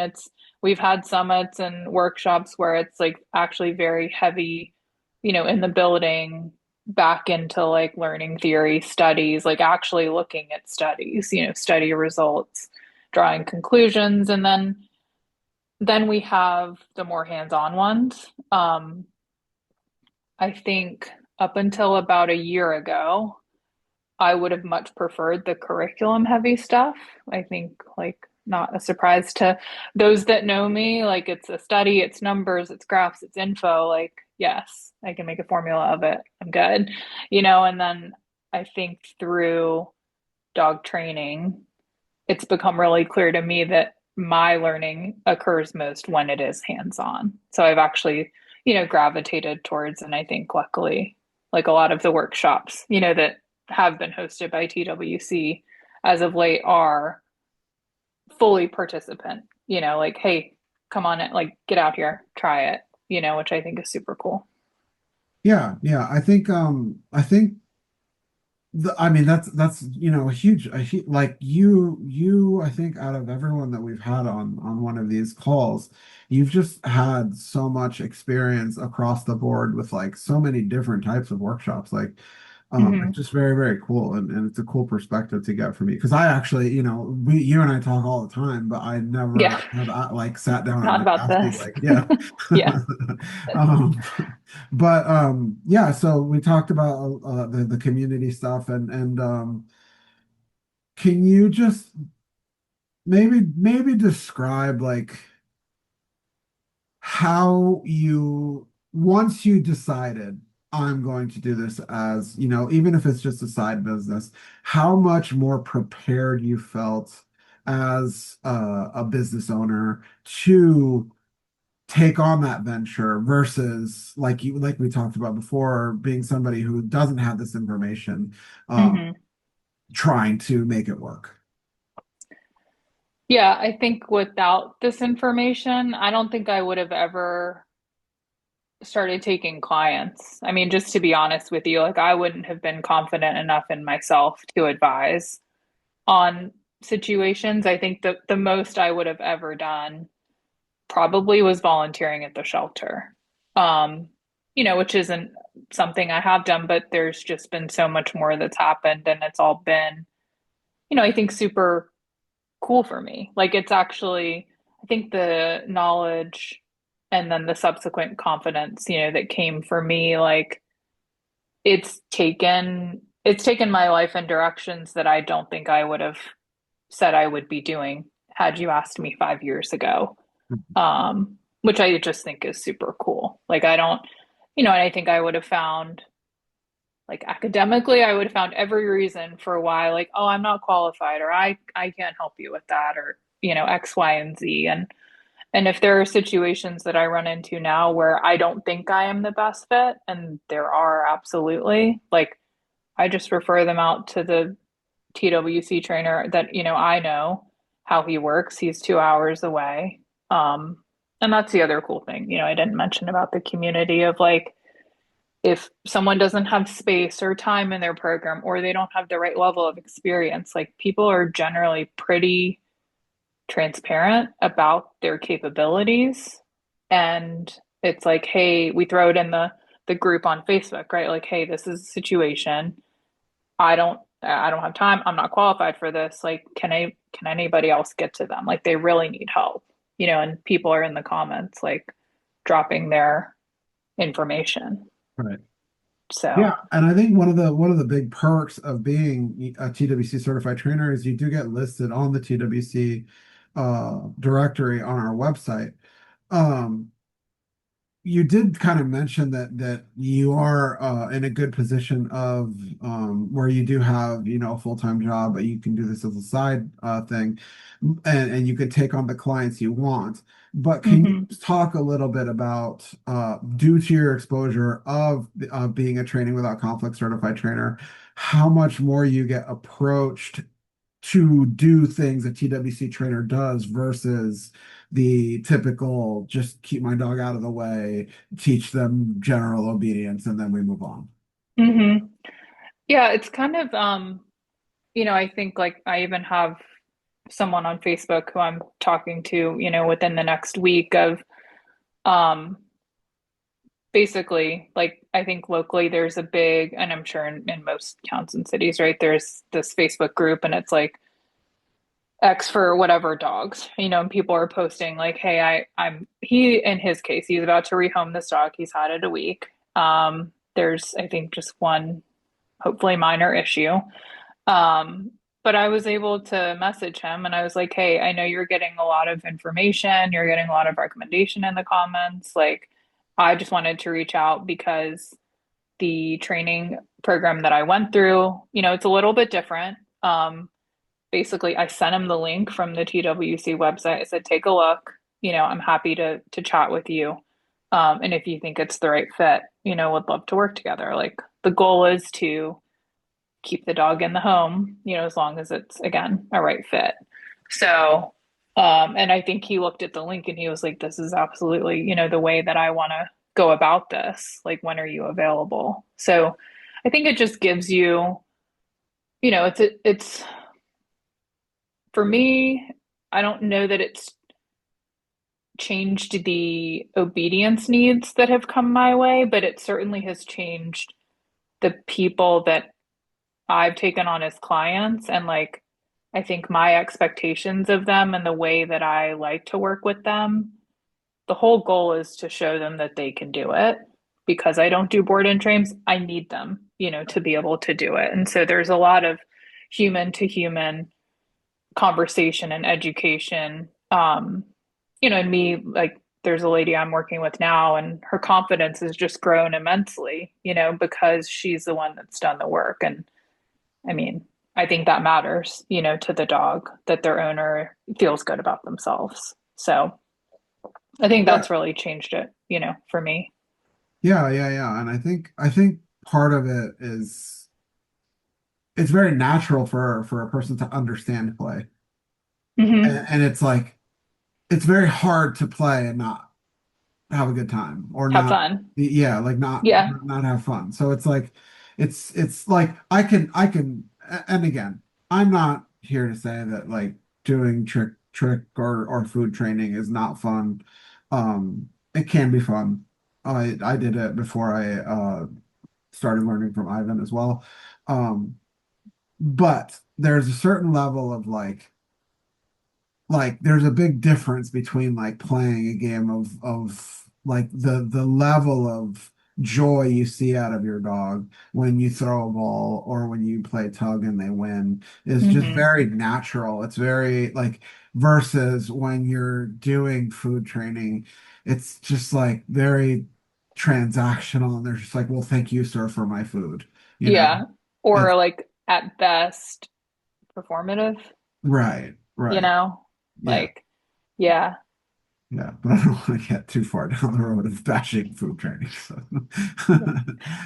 B: we've had summits and workshops where it's like actually very heavy, in the building back into like learning theory studies, like actually looking at studies, study results, drawing conclusions, and then we have the more hands-on ones. I think up until about a year ago, I would have much preferred the curriculum heavy stuff. I think, like, not a surprise to those that know me. Like, it's a study, it's numbers, it's graphs, it's info. Like, yes, I can make a formula of it. I'm good. And then I think through dog training, it's become really clear to me that my learning occurs most when it is hands-on. So I've actually, gravitated towards, and I think luckily, like a lot of the workshops, that have been hosted by TWC as of late are fully participant, like, hey, come on, like get out here, try it, which I think is super cool.
A: Yeah, yeah. I think I mean that's a huge like you I think out of everyone that we've had on one of these calls, you've just had so much experience across the board with like so many different types of workshops. Like
B: Hmm.
A: It's just very, very cool, and it's a cool perspective to get for me because I actually, you and I talk all the time, but I
B: Yeah,
A: never have like sat down and
B: not
A: like
B: about
A: asked you
B: this.
A: like, yeah,
B: Yeah.
A: um, but yeah. So we talked about the community stuff, and can you just maybe describe like how you once you decided I'm going to do this as, even if it's just a side business, how much more prepared you felt as a business owner to take on that venture versus like we talked about before, being somebody who doesn't have this information, um,
B: Hmm.
A: trying to make it work.
B: Yeah, I think without this information, I don't think I would have ever started taking clients. I mean, just to be honest with you, like I wouldn't have been confident enough in myself to advise on situations. I think the most I would have ever done probably was volunteering at the shelter. Um, which isn't something I have done, but there's just been so much more that's happened and it's all been, I think super cool for me. Like it's actually, I think the knowledge and then the subsequent confidence, that came for me, like it's taken my life in directions that I don't think I would have said I would be doing had you asked me 5 years ago. Which I just think is super cool. Like I don't, and I think I would have found like academically, I would have found every reason for why, like, oh, I'm not qualified, or I can't help you with that, or X, Y, and Z. And if there are situations that I run into now where I don't think I am the best fit, and there are absolutely, like I just refer them out to the TWC trainer that, I know how he works. He's 2 hours away. Um, and that's the other cool thing, I didn't mention about the community of like, if someone doesn't have space or time in their program or they don't have the right level of experience, like people are generally pretty transparent about their capabilities. And it's like, hey, we throw it in the group on Facebook, right? Like, hey, this is a situation. I don't have time. I'm not qualified for this. Like, can anybody else get to them? Like they really need help, and people are in the comments like dropping their information.
A: Right. Yeah,
B: So,
A: and I think one of the big perks of being a TWC certified trainer is you do get listed on the TWC directory on our website. Um, you did kind of mention that you are in a good position of where you do have a full-time job, but you can do this as a side thing, and you can take on the clients you want. But can you
B: mhm.
A: just talk a little bit about due to your exposure of being a training without conflict certified trainer, how much more you get approached to do things a TWC trainer does versus the typical just keep my dog out of the way, teach them general obedience, and then we move on.
B: Mhm. Yeah, it's kind of I think like I even have someone on Facebook who I'm talking to, within the next week of um basically like I think locally there's a big, and I'm sure in most towns and cities, right? There's this Facebook group and it's like X for whatever dogs, and people are posting like, hey, he in his case, he's about to rehome this dog. He's had it a week. There's I think just one hopefully minor issue. Um, but I was able to message him and I was like, hey, I know you're getting a lot of information, you're getting a lot of recommendation in the comments. Like, I just wanted to reach out because the training program that I went through, it's a little bit different. Basically, I sent him the link from the TWC website. I said, take a look. I'm happy to chat with you. And if you think it's the right fit, would love to work together. Like the goal is to keep the dog in the home, as long as it's again a right fit. So, and I think he looked at the link and he was like, this is absolutely, the way that I want to go about this. Like, when are you available? So I think it just gives you, it's for me, I don't know that it's changed the obedience needs that have come my way, but it certainly has changed the people that I've taken on as clients and like I think my expectations of them and the way that I like to work with them, the whole goal is to show them that they can do it. Because I don't do board and trains, I need them, to be able to do it. And so there's a lot of human to human conversation and education. And me, like, there's a lady I'm working with now, and her confidence has just grown immensely, because she's the one that's done the work. And I mean, I think that matters, to the dog that their owner feels good about themselves. So I think
A: Yeah,
B: that's really changed it, for me.
A: yeah. And I think part of it is it's very natural for a person to understand play.
B: Hmm.
A: And it's like it's very hard to play and not have a good time or
B: Have
A: not,
B: fun.
A: yeah, like not
B: Yeah.
A: not have fun. So it's like it's like I can and again, I'm not here to say that like doing trick or food training is not fun. It can be fun. I did it before I started learning from Ivan as well. But there's a certain level of like there's a big difference between like playing a game of like the level of joy you see out of your dog when you throw a ball or when you play tug and they win is just
B: Hmm.
A: very natural. It's very like versus when you're doing food training, it's just like very transactional and they're just like, well, thank you, sir, for my food, you know?
B: Yeah. Or
A: It's
B: like at best performative,
A: right,
B: you
A: right.
B: know?
A: Yeah.
B: Like, yeah.
A: Yeah, but I don't want to get too far down the road of bashing food training. So,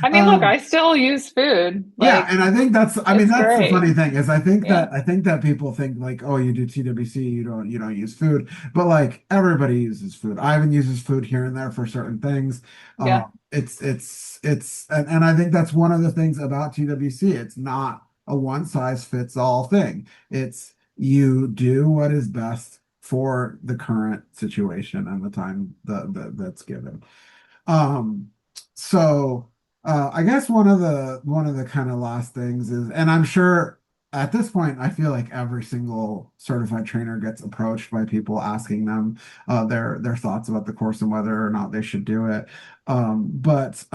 B: I mean, look, I
A: um,
B: still use food.
A: yeah,
B: Like,
A: and I think I mean,
B: it's
A: that's the
B: great.
A: funny thing is
B: Yeah.
A: I think that people think like, oh, you do TWC, you don't use food, but like everybody uses food. Ivan uses food here and there for certain things.
B: Yeah.
A: And I think that's one of the things about TWC. It's not a one size fits all thing. It's you do what is best for the current situation and the time that's given. Um, so I guess one of the kind of last things is, and I'm sure at this point, I feel like every single certified trainer gets approached by people asking them their thoughts about the course and whether or not they should do it. But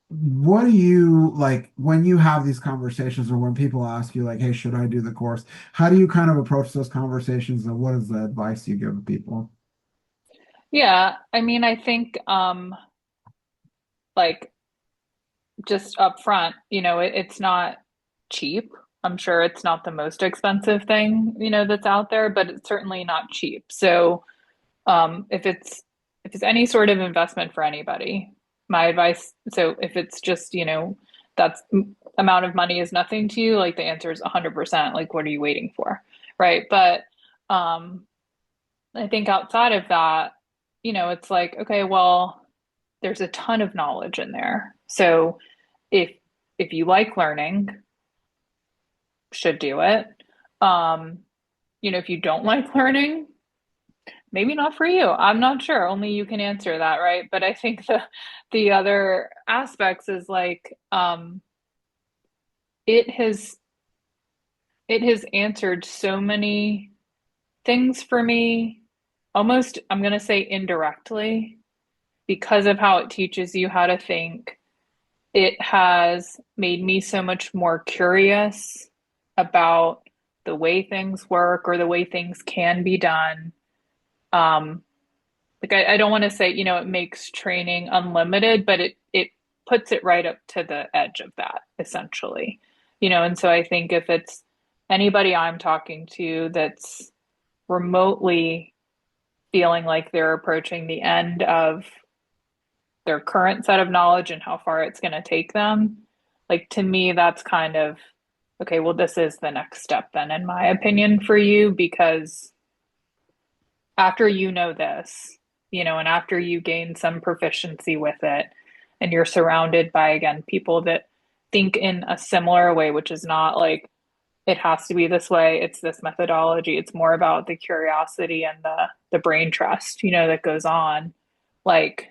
A: what do you like when you have these conversations or when people ask you like, hey, should I do the course? How do you kind of approach those conversations and what is the advice you give people?
B: Yeah. I mean, I think like just up front, it's not cheap. I'm sure it's not the most expensive thing, that's out there, but it's certainly not cheap. So, if it's any sort of investment for anybody, my advice, so if it's just, that's amount of money is nothing to you, like the answer is 100%, like what are you waiting for? Right? But um I think outside of that, it's like, okay, well, there's a ton of knowledge in there. So if if you like learning, should do it. Um, if you don't like learning, maybe not for you. I'm not sure. Only you can answer that, right? But I think the other aspects is like it has it has answered so many things for me, almost I'm gonna say indirectly, because of how it teaches you how to think. It has made me so much more curious about the way things work or the way things can be done. Um, like I don't want to say, it makes training unlimited, but it puts it right up to the edge of that, essentially. And so I think if it's anybody I'm talking to that's remotely feeling like they're approaching the end of their current set of knowledge and how far it's going to take them, like to me, that's kind of okay, well, this is the next step then, in my opinion, for you, because after you know this, and after you gain some proficiency with it, and you're surrounded by, again, people that think in a similar way, which is not like it has to be this way, it's this methodology. It's more about the curiosity and the brain trust, that goes on. Like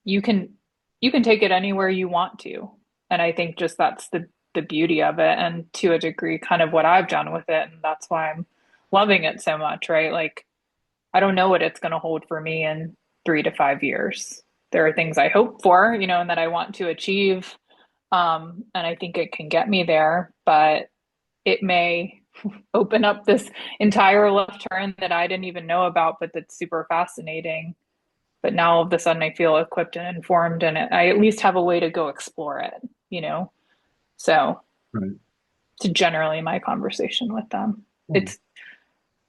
B: you can. you can take it anywhere you want to. And I think just that's the beauty of it, and to a degree kind of what I've done with it, and that's why I'm loving it so much, right? Like I don't know what it's going to hold for me in 3 to 5 years. There are things I hope for, and that I want to achieve. And I think it can get me there, but it may open up this entire left turn that I didn't even know about, but that's super fascinating. But now all of a sudden I feel equipped and informed, and I at least have a way to go explore it, you know? So
A: Right.
B: to generally my conversation with them,
A: Cool.
B: it's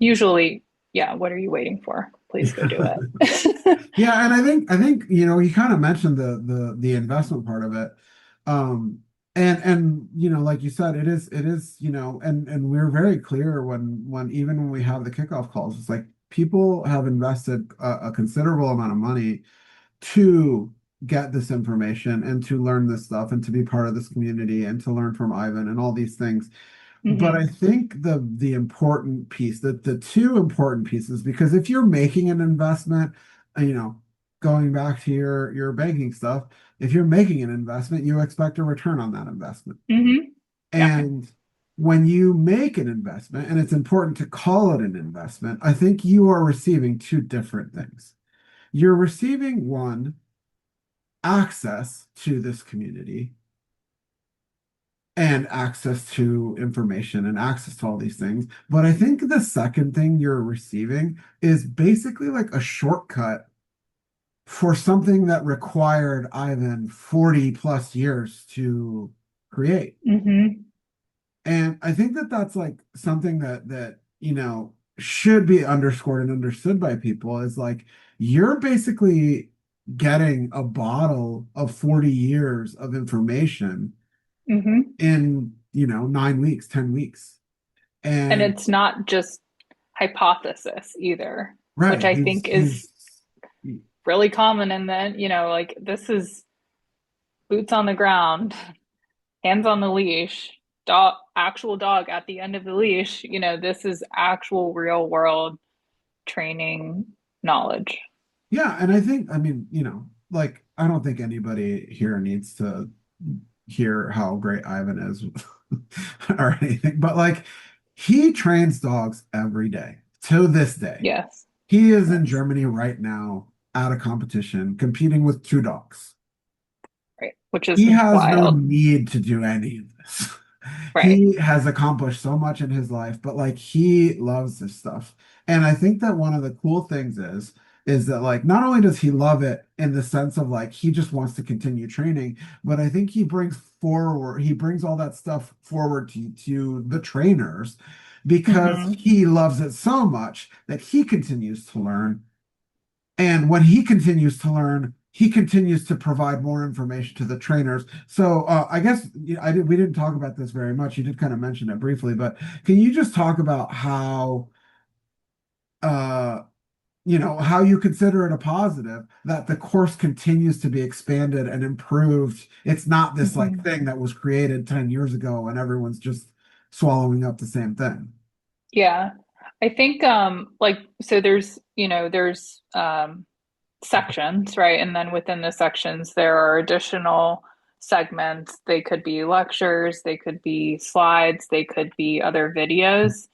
B: usually, yeah, what are you waiting for? Please go do it.
A: Yeah, and I think you kind of mentioned the investment part of it. And like you said, it is and we're very clear when even when we have the kickoff calls, it's like people have invested a considerable amount of money to get this information and to learn this stuff and to be part of this community and to learn from Ivan and all these things. But I
B: Hmm.
A: think the important piece, that the two important pieces, because if you're making an investment, uh, you know, going back to your banking stuff, if you're making an investment, you expect a return on that investment.
B: Hmm. Yeah.
A: And when you make an investment, and it's important to call it an investment, I think you are receiving two different things. You're receiving one, access to this community and access to information and access to all these things. But I think the second thing you're receiving is basically like a shortcut for something that required Ivan 40 plus years to create.
B: Hmm.
A: And I think that that's like something that should be underscored and understood by people is like you're basically getting a bottle of 40 years of information
B: Hmm.
A: in 9 weeks, 10 weeks.
B: And
A: And
B: it's not just hypothesis either, which
A: right,
B: I
A: he's
B: think is
A: he's
B: really common. And then, like this is boots on the ground, hands on the leash, dog, actual dog at the end of the leash. This is actual real world training knowledge.
A: yeah, and I mean, like I don't think anybody here needs to hear how great Ivan is or anything, but like he trains dogs every day to this day.
B: Yes.
A: He is in
B: Yes.
A: Germany right now at a competition competing with two dogs.
B: Right. Which is
A: He has no
B: wild.
A: need to do any of this.
B: Right.
A: He has accomplished so much in his life, but like he loves this stuff. And I think that one of the cool things is that like not only does he love it in the sense of like he just wants to continue training, but I think he brings all that stuff forward to the trainers because
B: Hmm.
A: he loves it so much that he continues to learn, and when he continues to learn, he continues to provide more information to the trainers. So I guess we didn't talk about this very much. You did kind of mention it briefly, but can you just talk about how uh, how you consider it a positive that the course continues to be expanded and improved? It's not this like
B: Hmm.
A: thing that was created 10 years ago and everyone's just swallowing up the same thing.
B: Yeah. I think like so there's sections, right? And then within the sections there are additional segments. They could be lectures, they could be slides, they could be other videos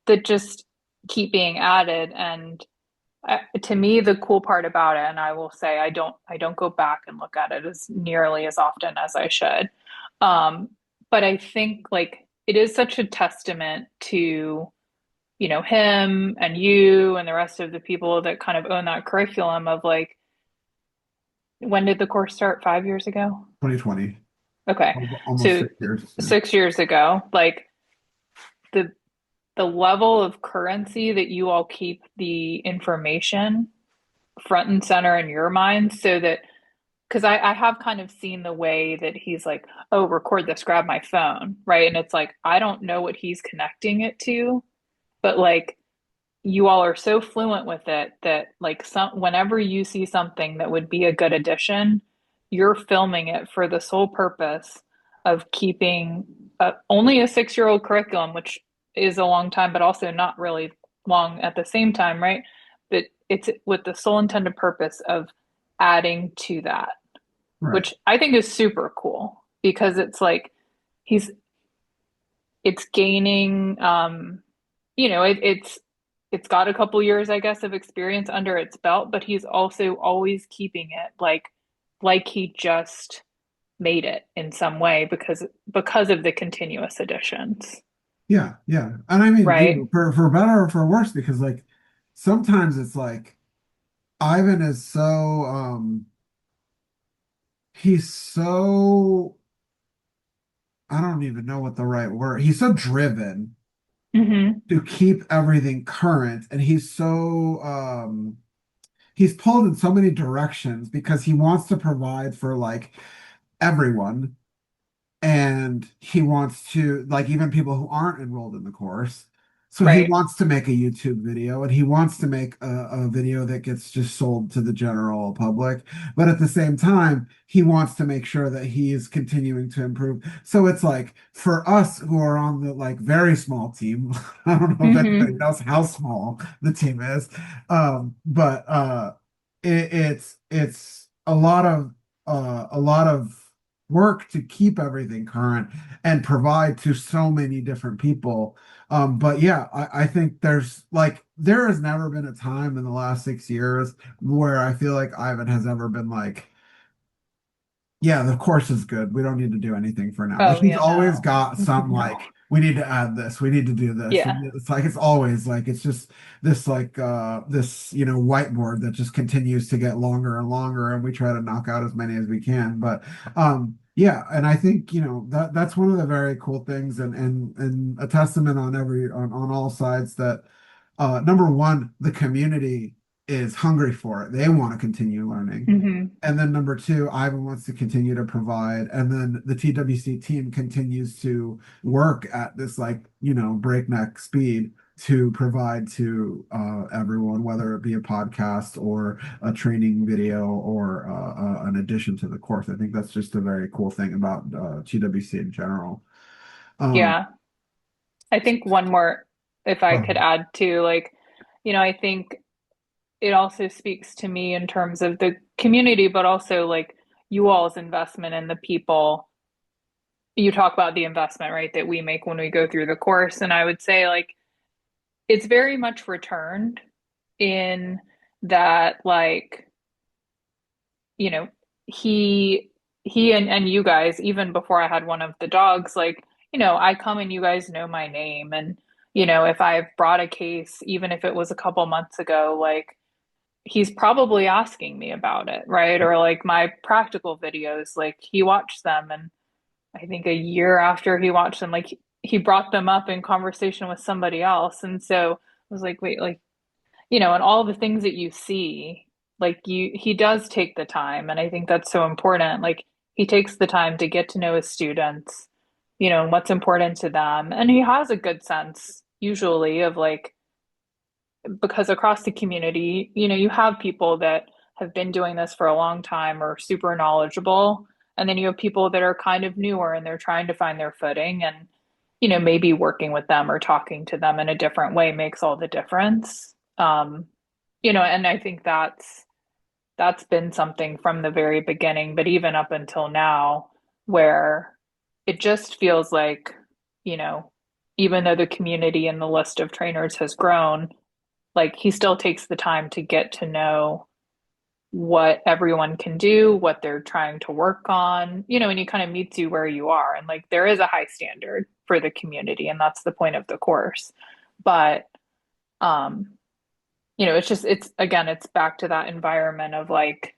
B: that just keep being added. And to me the cool part about it, and I will say I don't go back and look at it as nearly as often as I should. Um, but I think like it is such a testament to him and you and the rest of the people that kind of own that curriculum of like, when did the course start? 5 years ago?
A: 2020,
B: Okay.
A: almost
B: So
A: 6 years. Yeah.
B: 6 years ago, like the the level of currency that you all keep the information front and center in your mind, so that because I have kind of seen the way that he's like, oh, record this, grab my phone, right? And it's like, I don't know what he's connecting it to, but like you all are so fluent with it that like whenever you see something that would be a good addition, you're filming it for the sole purpose of keeping only a 6 year old curriculum, which is a long time, but also not really long at the same time, right? But it's with the sole intended purpose of adding to that.
A: Right.
B: which I think is super cool because it's like he's it's gaining it's got a couple years, I guess, of experience under its belt, but he's also always keeping it like he just made it in some way because of the continuous additions,
A: Yeah, yeah. And I mean,
B: right?
A: for better or for worse, because like sometimes it's like Ivan is so he's so I don't even know what the right word. He's so driven
B: Hmm.
A: to keep everything current, and he's pulled in so many directions because he wants to provide for like everyone, and he wants to like even people who aren't enrolled in the course. So he
B: Right.
A: wants to make a YouTube video and he wants to make a video that gets just sold to the general public. But at the same time, he wants to make sure that he is continuing to improve. So it's like for us who are on the like very small team, I don't know if anybody
B: Hmm.
A: knows how small the team is. But it's a lot of work to keep everything current and provide to so many different people. But yeah, I think there has never been a time in the last 6 years where I feel like Ivan has ever been like, yeah, the course is good. We don't need to do anything for now. Like
B: Oh,
A: he's
B: yeah,
A: always
B: no.
A: got some like we need to add this, we need to do this.
B: Yeah.
A: It's like it's always like it's just this like this whiteboard that just continues to get longer and longer and we try to knock out as many as we can. But yeah, and I think that's one of the very cool things and a testament on on all sides that number one, the community is hungry for it. They want to continue learning.
B: Hmm.
A: And then number two, Ivan wants to continue to provide. And then the TWC team continues to work at this breakneck speed to provide to everyone, whether it be a podcast or a training video or an addition to the course. I think that's just a very cool thing about TWC in general. Um,
B: Yeah. I think one more, if I could add to, like, I think it also speaks to me in terms of the community, but also like you all's investment in the people. You talk about the investment, right, that we make when we go through the course. And I would say, like, it's very much returned in that, like, you know, he and you guys, even before I had one of the dogs, like, I come and you guys know my name. And, if I've brought a case, even if it was a couple months ago, like he's probably asking me about it, right? Or like my practical videos, like he watched them and I think a year after he watched them, like he brought them up in conversation with somebody else. And so I was like, wait, like, and all the things that you see, like he does take the time. And I think that's so important. Like he takes the time to get to know his students, and what's important to them. And he has a good sense usually of like, because across the community, you have people that have been doing this for a long time or super knowledgeable. And then you have people that are kind of newer and they're trying to find their footing. And, maybe working with them or talking to them in a different way makes all the difference. And I think that's been something from the very beginning, but even up until now, where it just feels like, you know, even though the community and the list of trainers has grown, like he still takes the time to get to know what everyone can do, what they're trying to work on, and he kind of meets you where you are. And like there is a high standard for the community, and that's the point of the course. But um, it's again, it's back to that environment of like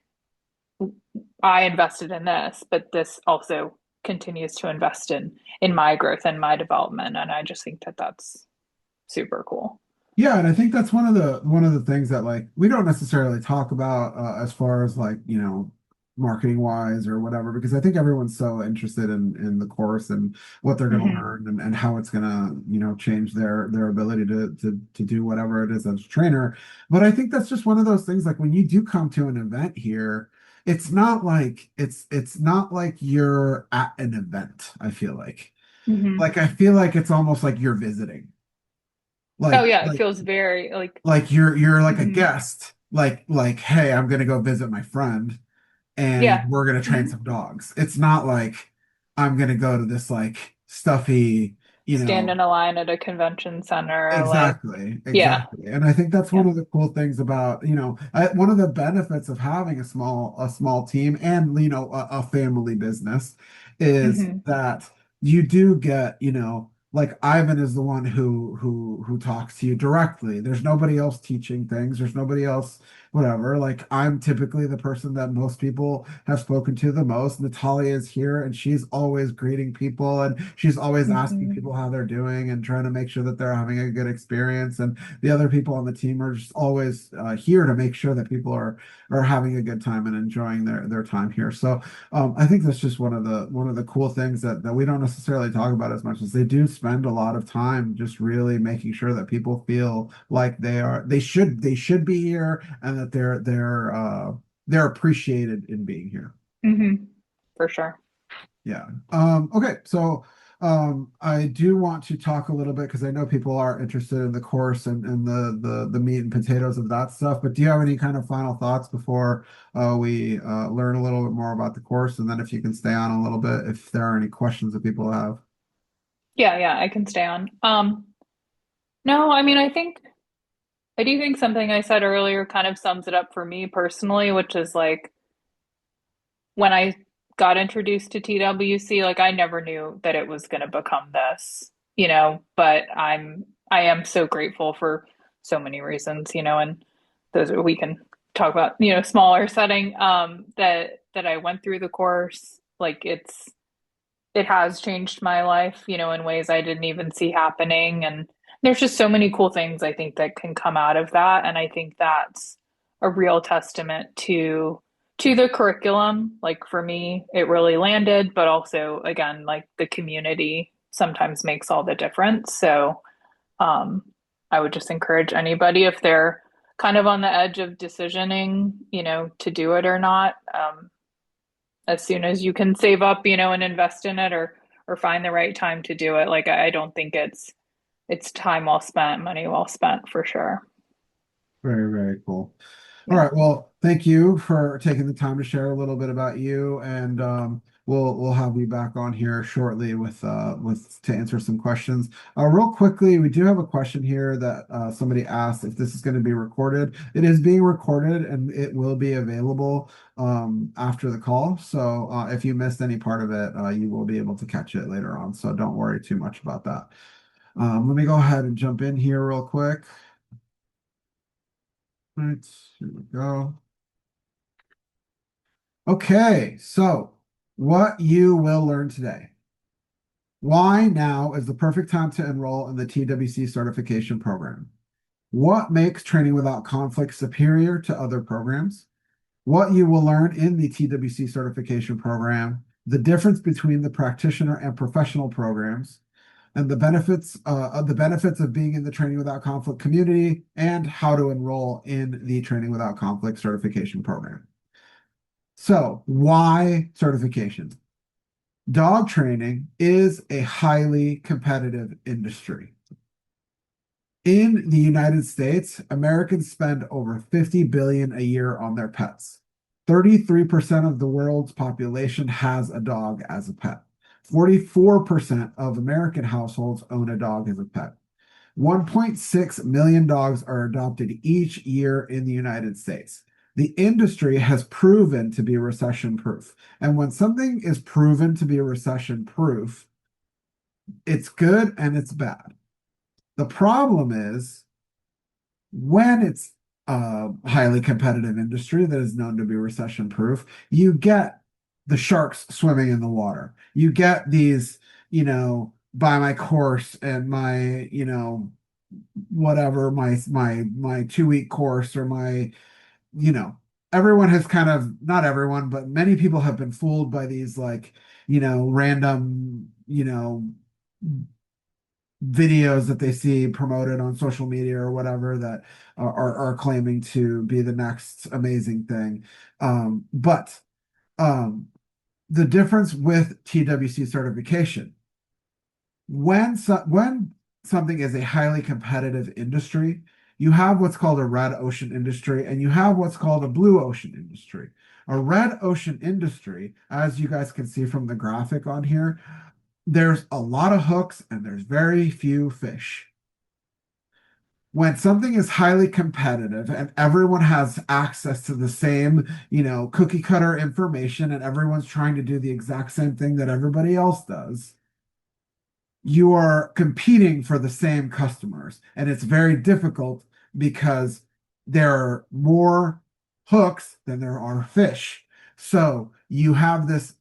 B: I invested in this, but this also continues to invest in my growth and my development. And I just think that that's super cool.
A: Yeah, and I think that's one of the things that like we don't necessarily talk about as far as like, marketing wise or whatever, because I think everyone's so interested in the course and what they're going to
B: Hmm.
A: learn and how it's going to, change their ability to do whatever it is as a trainer. But I think that's just one of those things like when you do come to an event here, it's not like you're at an event, I feel like.
B: Hmm.
A: Like I feel like it's almost like you're visiting.
B: Oh
A: Like
B: yeah, it
A: like
B: feels very like
A: like you're like a
B: mhm.
A: guest, like hey, I'm gonna go visit my friend, and
B: Yeah.
A: we're going to train
B: Mhm.
A: some dogs. It's not like I'm going to go to this like stuffy, you
B: Stand
A: know,
B: in a line at a convention center, like,
A: exactly,
B: yeah,
A: exactly. And I think that's
B: yeah.
A: one of the cool things about, one of the benefits of having a small team and, a family business is
B: Hmm.
A: that you do get, like Ivan is the one who talks to you directly. There's nobody else teaching things. There's nobody else, whatever. Like I'm typically the person that most people have spoken to the most. Natalia is here and she's always greeting people and she's always asking
B: Hmm.
A: people how they're doing and trying to make sure that they're having a good experience. And the other people on the team are just always here to make sure that people are having a good time and enjoying their time here. So I think that's just one of the cool things that we don't necessarily talk about as much as they do spend a lot of time just really making sure that people feel like they should be here and that they're appreciated in being here.
B: Hmm. For sure.
A: Yeah. Okay. So I do want to talk a little bit because I know people are interested in the course and the meat and potatoes of that stuff. But do you have any kind of final thoughts before we learn a little bit more about the course? And then if you can stay on a little bit, if there are any questions that people have.
B: Yeah, yeah, I can stay on. No, I mean, I do think something I said earlier kind of sums it up for me personally, which is like when I got introduced to TWC, like I never knew that it was going to become this, but I am so grateful for so many reasons, and those we can talk about, smaller setting that I went through the course. Like it has changed my life, in ways I didn't even see happening. And there's just so many cool things I think that can come out of that. And I think that's a real testament to the curriculum. Like for me, it really landed, but also again, like the community sometimes makes all the difference. So um I would just encourage anybody if they're kind of on the edge of decisioning, to do it or not. As soon as you can save up, and invest in it or find the right time to do it. Like I don't think it's time well spent, money well spent for sure.
A: Very, very cool. All
B: Yeah.
A: right. Well, thank you for taking the time to share a little bit about you, and we'll have you back on here shortly with to answer some questions. Real quickly, we do have a question here that somebody asked if this is going to be recorded. It is being recorded, and it will be available after the call. So if you missed any part of it, you will be able to catch it later on. So don't worry too much about that. Let me go ahead and jump in here real quick. Right, here we go. Okay, so what you will learn today. Why now is the perfect time to enroll in the TWC certification program? What makes training without conflict superior to other programs? What you will learn in the TWC certification program, the difference between the practitioner and professional programs, and the benefits of being in the training without conflict community, and how to enroll in the training without conflict certification program. So, why certification? Dog training is a highly competitive industry. In the United States, Americans spend over 50 billion a year on their pets. 33% of the world's population has a dog as a pet. 44% of American households own a dog as a pet. 1.6 million dogs are adopted each year in the United States. The industry has proven to be recession proof. And when something is proven to be recession proof, it's good and it's bad. The problem is when it's a highly competitive industry that is known to be recession proof, you get the sharks swimming in the water. You get these, buy my course and my, whatever, my 2 week course or my, you know, everyone has kind of, not everyone, but many people have been fooled by these like, random, videos that they see promoted on social media or whatever that are claiming to be the next amazing thing. But the difference with TWC certification, when something is a highly competitive industry, you have what's called a red ocean industry and you have what's called a blue ocean industry. A red ocean industry, as you guys can see from the graphic on here, there's a lot of hooks and there's very few fish. When something is highly competitive and everyone has access to the same, cookie cutter information and everyone's trying to do the exact same thing that everybody else does, you are competing for the same customers. And it's very difficult because there are more hooks than there are fish. So you have this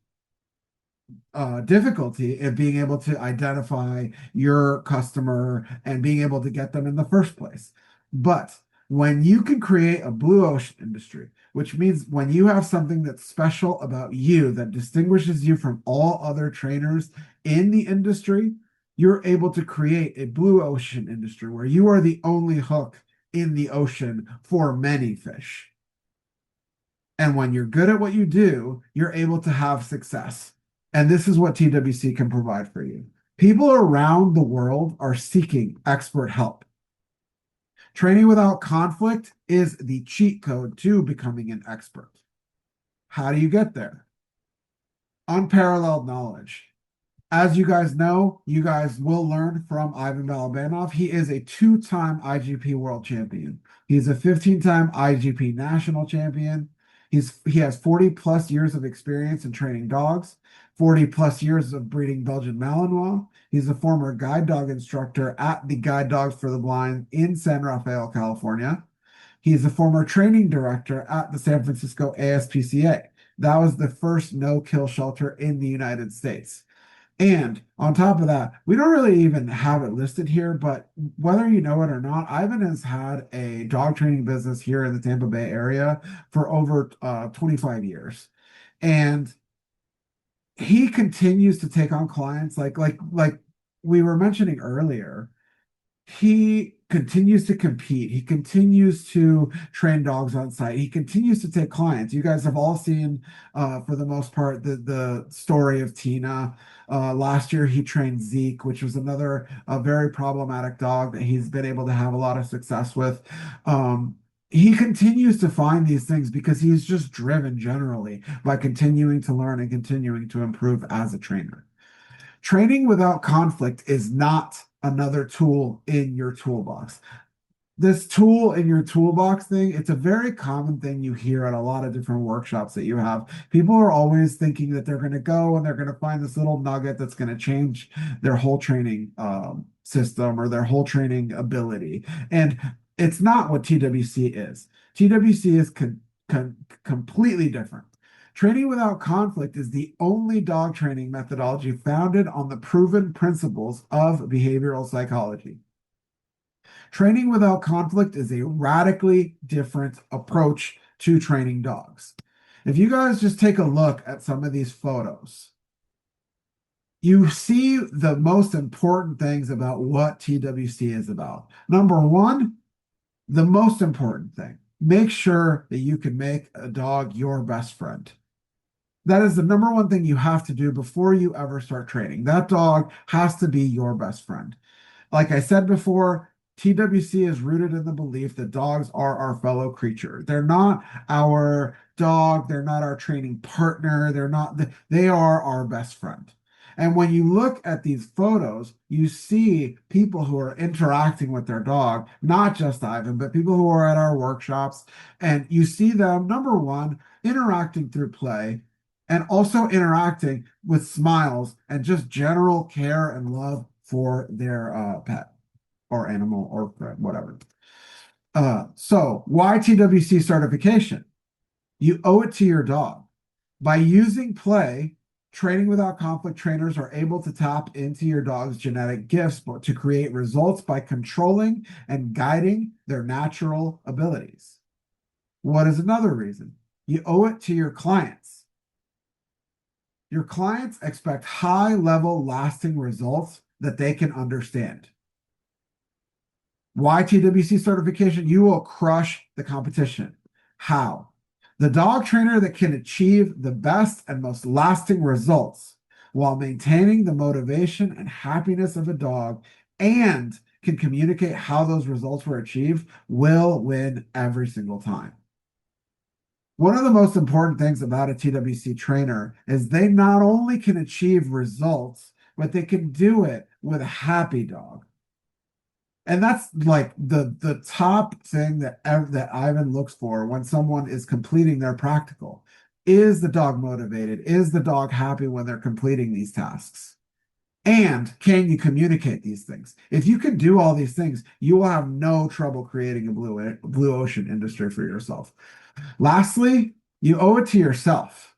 A: difficulty in being able to identify your customer and being able to get them in the first place. But when you can create a blue ocean industry, which means when you have something that's special about you that distinguishes you from all other trainers in the industry, you're able to create a blue ocean industry where you are the only hook in the ocean for many fish. And when you're good at what you do, you're able to have success. And this is what TWC can provide for you. People around the world are seeking expert help. Training without conflict is the cheat code to becoming an expert. How do you get there? Unparalleled knowledge. As you guys know, you guys will learn from Ivan Balabanov. He is a two-time IGP world champion. He's a 15-time IGP national champion. He has 40 plus years of experience in training dogs, 40 plus years of breeding Belgian Malinois. He's a former guide dog instructor at the Guide Dogs for the Blind in San Rafael, California. He's a former training director at the San Francisco ASPCA. That was the first no-kill shelter in the United States. And on top of that, we don't really even have it listed here, but whether you know it or not, Ivan has had a dog training business here in the Tampa Bay area for over 25 years. And he continues to take on clients like we were mentioning earlier. He continues to compete. He continues to train dogs on site. He continues to take clients. You guys have all seen, for the most part, the story of Tina. Last year, he trained Zeke, which was another very problematic dog that he's been able to have a lot of success with. He continues to find these things because he's just driven generally by continuing to learn and continuing to improve as a trainer. Training without conflict is not another tool in your toolbox. This tool in your toolbox thing, it's a very common thing you hear at a lot of different workshops that you have. People are always thinking that they're going to go and they're going to find this little nugget that's going to change their whole training system or their whole training ability. And it's not what TWC is. TWC is completely different. Training without conflict is the only dog training methodology founded on the proven principles of behavioral psychology. Training without conflict is a radically different approach to training dogs. If you guys just take a look at some of these photos, you see the most important things about what TWC is about. Number one, the most important thing, make sure that you can make a dog your best friend. That is the number one thing you have to do before you ever start training. That dog has to be your best friend. Like I said before, TWC is rooted in the belief that dogs are our fellow creature. They're not our dog. They're not our training partner. They are our best friend. And when you look at these photos, you see people who are interacting with their dog, not just Ivan, but people who are at our workshops. And you see them, number one, interacting through play and also interacting with smiles and just general care and love for their pet or animal or whatever. So why TWC certification? You owe it to your dog. By using play, training without conflict trainers are able to tap into your dog's genetic gifts, but to create results by controlling and guiding their natural abilities. What is another reason? You owe it to your clients. Your clients expect high-level, lasting results that they can understand. Why TWC certification? You will crush the competition. How? The dog trainer that can achieve the best and most lasting results while maintaining the motivation and happiness of a dog and can communicate how those results were achieved will win every single time. One of the most important things about a TWC trainer is they not only can achieve results, but they can do it with a happy dog. And that's like the top thing that Ivan looks for when someone is completing their practical. Is the dog motivated? Is the dog happy when they're completing these tasks? And can you communicate these things? If you can do all these things, you will have no trouble creating a blue ocean industry for yourself. Lastly, you owe it to yourself.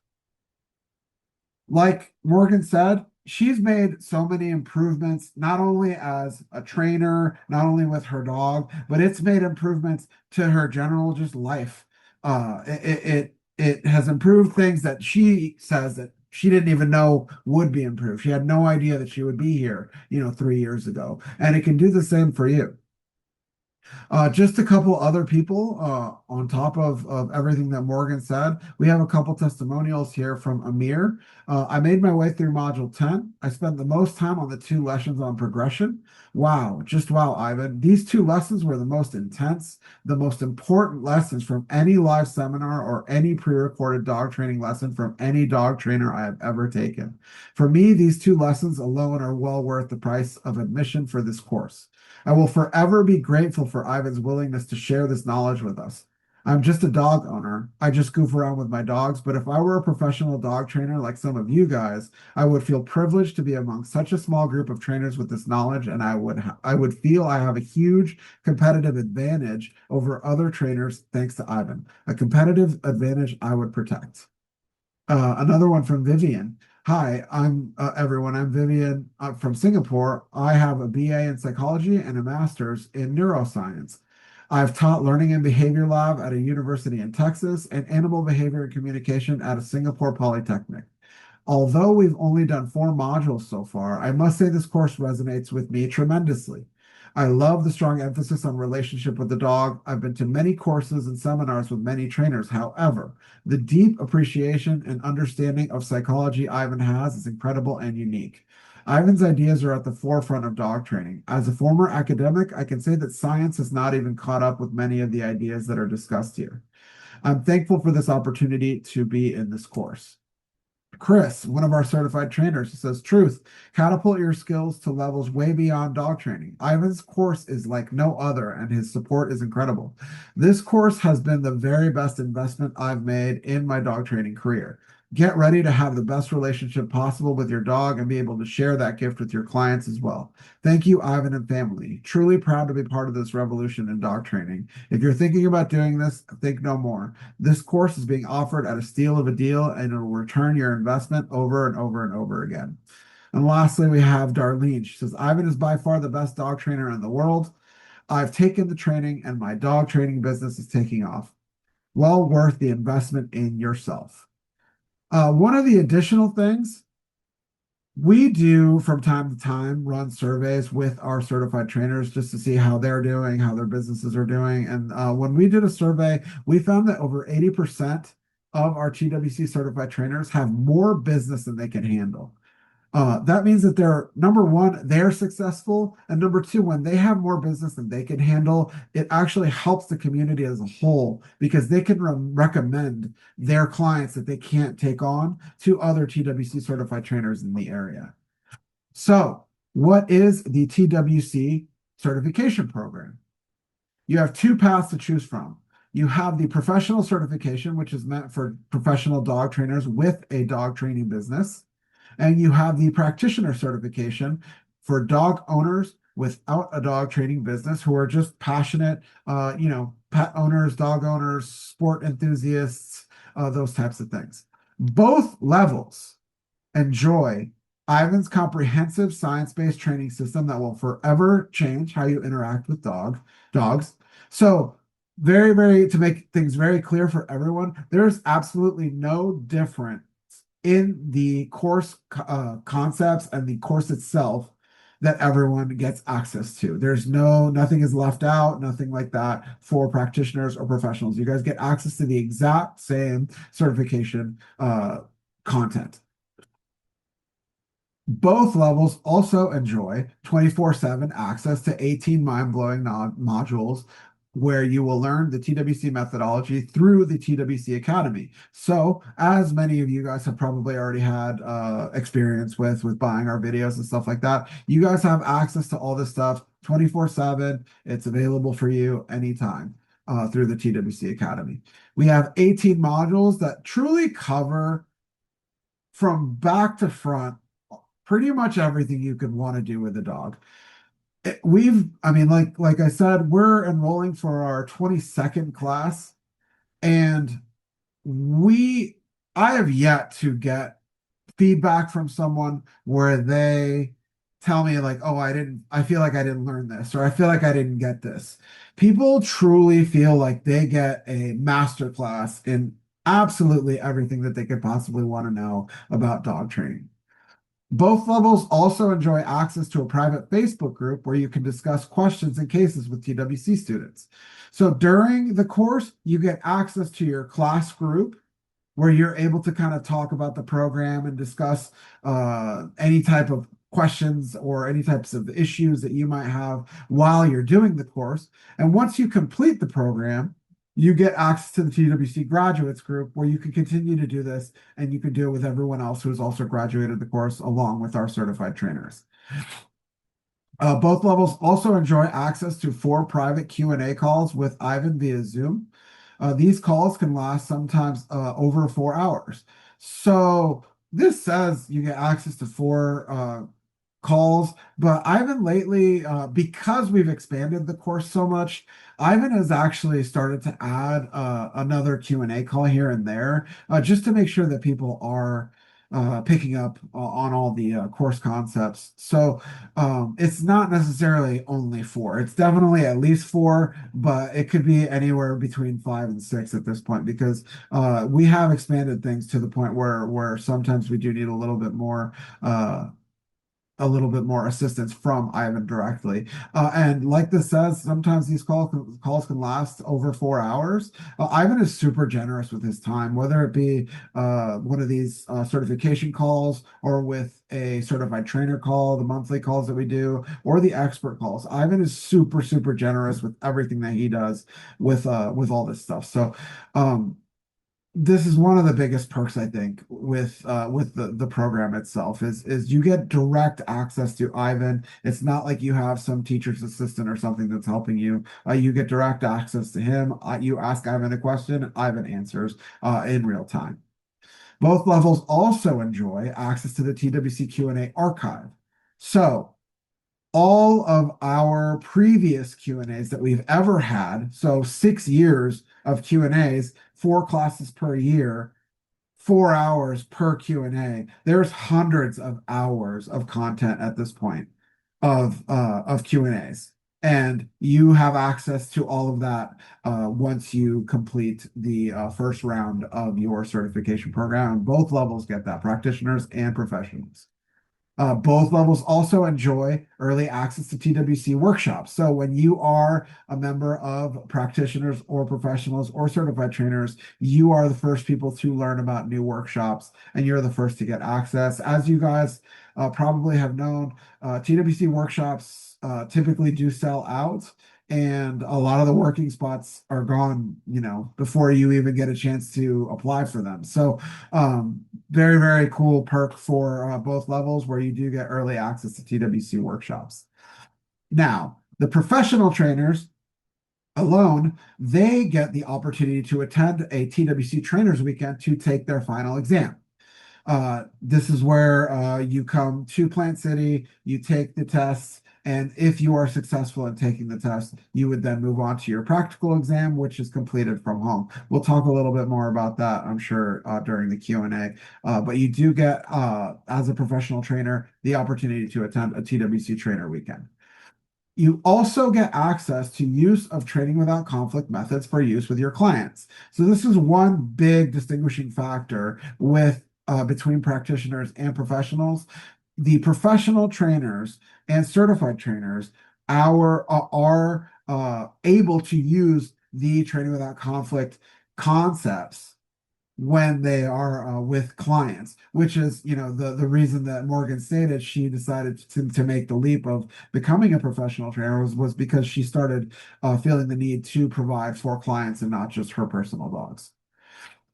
A: Like Morgan said, she's made so many improvements, not only as a trainer, not only with her dog, but it's made improvements to her general just life. It has improved things that she says that she didn't even know would be improved. She had no idea that she would be here, 3 years ago. And it can do the same for you. Just a couple other people on top of everything that Morgan said. We have a couple testimonials here from Amir. I made my way through Module 10. I spent the most time on the two lessons on progression. Wow, just wow, Ivan. These two lessons were the most intense, the most important lessons from any live seminar or any pre-recorded dog training lesson from any dog trainer I have ever taken. For me, these two lessons alone are well worth the price of admission for this course. I will forever be grateful for Ivan's willingness to share this knowledge with us. I'm just a dog owner. I just goof around with my dogs, but if I were a professional dog trainer like some of you guys, I would feel privileged to be among such a small group of trainers with this knowledge, and I would feel I have a huge competitive advantage over other trainers thanks to Ivan. A competitive advantage I would protect. Another one from Vivian. Hi, I'm everyone. I'm Vivian from Singapore. I have a BA in psychology and a master's in neuroscience. I've taught learning and behavior lab at a university in Texas and animal behavior and communication at a Singapore Polytechnic. Although we've only done 4 modules so far, I must say this course resonates with me tremendously. I love the strong emphasis on relationship with the dog. I've been to many courses and seminars with many trainers. However, the deep appreciation and understanding of psychology Ivan has is incredible and unique. Ivan's ideas are at the forefront of dog training. As a former academic, I can say that science has not even caught up with many of the ideas that are discussed here. I'm thankful for this opportunity to be in this course. Chris, one of our certified trainers, says, Truth, catapult your skills to levels way beyond dog training. Ivan's course is like no other, and his support is incredible. This course has been the very best investment I've made in my dog training career. Get ready to have the best relationship possible with your dog and be able to share that gift with your clients as well. Thank you, Ivan and family. Truly proud to be part of this revolution in dog training. If you're thinking about doing this, think no more. This course is being offered at a steal of a deal and it will return your investment over and over and over again. And lastly, we have Darlene. She says, Ivan is by far the best dog trainer in the world. I've taken the training and my dog training business is taking off. Well worth the investment in yourself. One of the additional things we do from time to time run surveys with our certified trainers just to see how they're doing, how their businesses are doing. And when we did a survey, we found that over 80% of our TWC certified trainers have more business than they can handle. That means that they're number one, they're successful, and number two, when they have more business than they can handle, it actually helps the community as a whole because they can recommend their clients that they can't take on to other TWC certified trainers in the area. So, what is the TWC certification program? You have two paths to choose from. You have the professional certification, which is meant for professional dog trainers with a dog training business. And you have the practitioner certification for dog owners without a dog training business who are just passionate, pet owners, dog owners, sport enthusiasts, those types of things. Both levels enjoy Ivan's comprehensive science-based training system that will forever change how you interact with dogs. So to make things very clear for everyone, there's absolutely no difference in the course concepts and the course itself that everyone gets access to. Nothing is left out, nothing like that for practitioners or professionals. You guys get access to the exact same certification content. Both levels also enjoy 24/7 access to 18 mind-blowing modules where you will learn the TWC methodology through the TWC Academy. So, as many of you guys have probably already had experience with buying our videos and stuff like that, you guys have access to all this stuff 24/7. It's available for you anytime through the TWC Academy. We have 18 modules that truly cover from back to front pretty much everything you could want to do with a dog. I mean, like I said, we're enrolling for our 22nd class, and we, I have yet to get feedback from someone where they tell me like, oh, I feel like I didn't learn this, or I feel like I didn't get this. People truly feel like they get a master class in absolutely everything that they could possibly want to know about dog training. Both levels also enjoy access to a private Facebook group where you can discuss questions and cases with TWC students. So during the course, you get access to your class group where you're able to kind of talk about the program and discuss any type of questions or any types of issues that you might have while you're doing the course. And once you complete the program, you get access to the TWC graduates group where you can continue to do this and you can do it with everyone else who's also graduated the course along with our certified trainers. Both levels also enjoy access to 4 private Q&A calls with Ivan via Zoom. These calls can last sometimes over 4 hours. So this says you get access to 4 calls, but Ivan lately, because we've expanded the course so much, Ivan has actually started to add another Q&A call here and there, just to make sure that people are picking up on all the course concepts. So it's not necessarily only 4. It's definitely at least 4, but it could be anywhere between 5 and 6 at this point because we have expanded things to the point where sometimes we do need uh, a little bit more assistance from Ivan directly. And like this says, sometimes these calls can last over 4 hours. Ivan is super generous with his time, whether it be one of these certification calls or with a certified trainer call, the monthly calls that we do, or the expert calls. Ivan is super, super generous with everything that he does with all this stuff. So this is one of the biggest perks I think with the program itself is you get direct access to Ivan. It's not like you have some teacher's assistant or something that's helping you. You get direct access to him. You ask Ivan a question, Ivan answers in real time. Both levels also enjoy access to the TWC Q&A archive. So all of our previous Q&As that we've ever had, so 6 years of Q&As, 4 classes per year, 4 hours per Q&A. There's hundreds of hours of content at this point of Q&As. And you have access to all of that once you complete the first round of your certification program. Both levels get that, practitioners and professionals. Both levels also enjoy early access to TWC workshops. So when you are a member of practitioners or professionals or certified trainers, you are the first people to learn about new workshops and you're the first to get access. As you guys probably have known, TWC workshops typically do sell out. And a lot of the working spots are gone, before you even get a chance to apply for them. So very, very cool perk for both levels where you do get early access to TWC workshops. Now, the professional trainers alone, they get the opportunity to attend a TWC Trainers Weekend to take their final exam. This is where you come to Plant City, you take the tests, and if you are successful in taking the test, you would then move on to your practical exam, which is completed from home. We'll talk a little bit more about that, I'm sure, during the Q&A. But you do get, as a professional trainer, the opportunity to attend a TWC Trainer Weekend. You also get access to use of training without conflict methods for use with your clients. So this is one big distinguishing factor with between practitioners and professionals. The professional trainers and certified trainers are able to use the training without conflict concepts when they are with clients, which is, the reason that Morgan stated she decided to make the leap of becoming a professional trainer was because she started feeling the need to provide for clients and not just her personal dogs.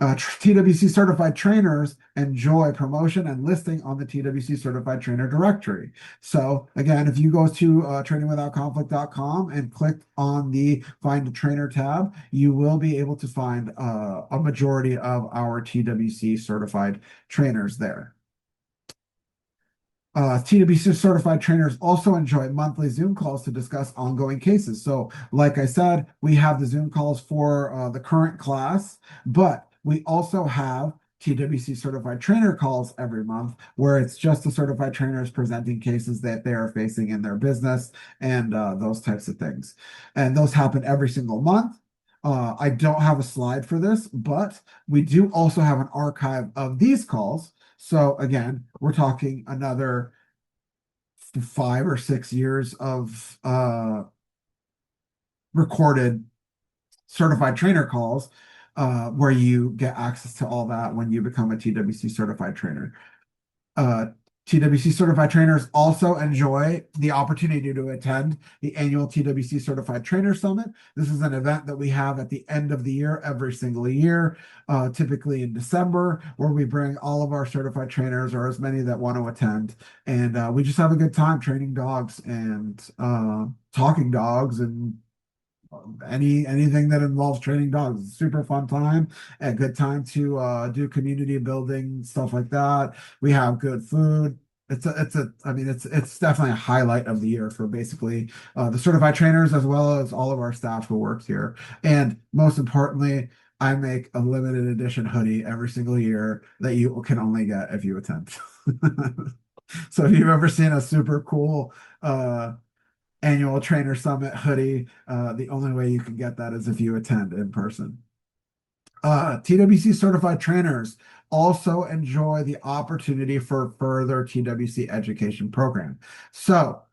A: TWC certified trainers enjoy promotion and listing on the TWC certified trainer directory. So again, if you go to trainingwithoutconflict.com and click on the find a trainer tab, you will be able to find a majority of our TWC certified trainers there. TWC certified trainers also enjoy monthly Zoom calls to discuss ongoing cases. So, like I said, we have the Zoom calls for the current class, but we also have TWC certified trainer calls every month where it's just the certified trainers presenting cases that they are facing in their business and those types of things. And those happen every single month. I don't have a slide for this, but we do also have an archive of these calls. So again, we're talking another 5 or 6 years of recorded certified trainer calls where you get access to all that when you become a TWC certified trainer. Uh, TWC certified trainers also enjoy the opportunity to attend the annual TWC Certified Trainer Summit. This is an event that we have at the end of the year, every single year, typically in December, where we bring all of our certified trainers or as many that want to attend. And we just have a good time training dogs and talking dogs and anything that involves training dogs. It's a super fun time, a good time to do community building, stuff like that. We have good food. I mean, it's definitely a highlight of the year for basically the certified trainers as well as all of our staff who works here. And most importantly, I make a limited edition hoodie every single year that you can only get if you attend. So if you've ever seen a super cool annual trainer summit hoodie, the only way you can get that is if you attend in person. TWC certified trainers also enjoy the opportunity for further TWC education program. So,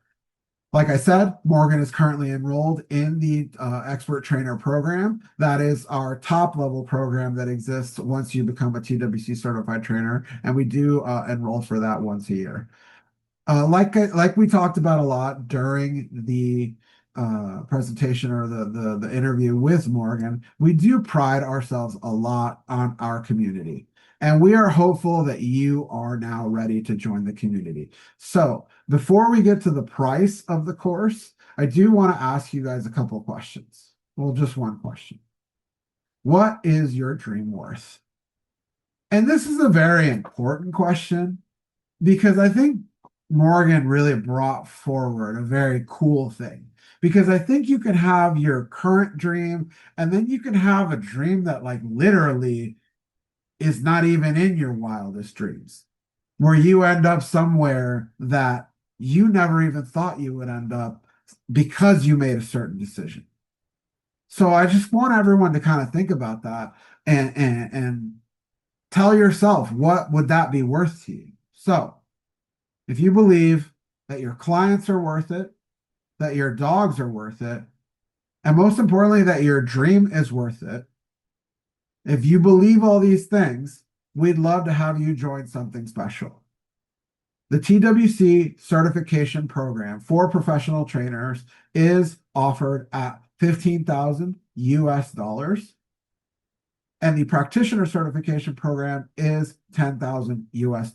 A: like I said, Morgan is currently enrolled in the expert trainer program. That is our top level program that exists once you become a TWC certified trainer, and we do enroll for that once a year. Like we talked about a lot during the presentation or the interview with Morgan, we do pride ourselves a lot on our community. And we are hopeful that you are now ready to join the community. So before we get to the price of the course, I do want to ask you guys a couple of questions. Well, just one question. What is your dream worth? And this is a very important question because I think Morgan really brought forward a very cool thing. Because I think you can have your current dream, and then you can have a dream that, like, literally is not even in your wildest dreams, where you end up somewhere that you never even thought you would end up because you made a certain decision. So I just want everyone to kind of think about that and tell yourself, what would that be worth to you? So if you believe that your clients are worth it, that your dogs are worth it, and most importantly, that your dream is worth it, if you believe all these things, we'd love to have you join something special. The TWC certification program for professional trainers is offered at $15,000 US, and the practitioner certification program is $10,000 US.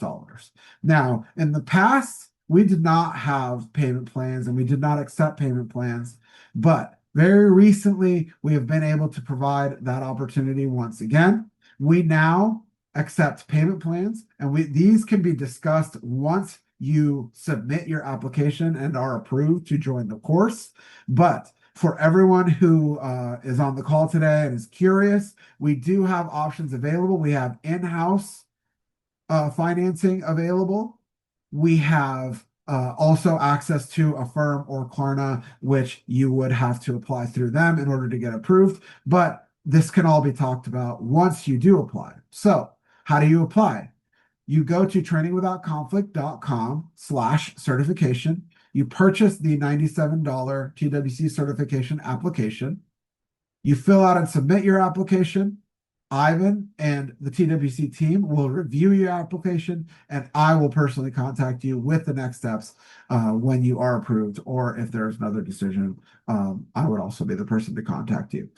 A: Now, in the past, we did not have payment plans and we did not accept payment plans, but very recently we have been able to provide that opportunity once again. We now accept payment plans, and these can be discussed once you submit your application and are approved to join the course. But for everyone who is on the call today and is curious, we do have options available. We have in-house financing available. We have also access to a firm or Klarna, which you would have to apply through them in order to get approved. But this can all be talked about once you do apply. So how do you apply? You go to trainingwithoutconflict.com/certification. You purchase the $97 TWC certification application. You fill out and submit your application. Ivan and the TWC team will review your application, and I will personally contact you with the next steps when you are approved, or if there's another decision, I would also be the person to contact you.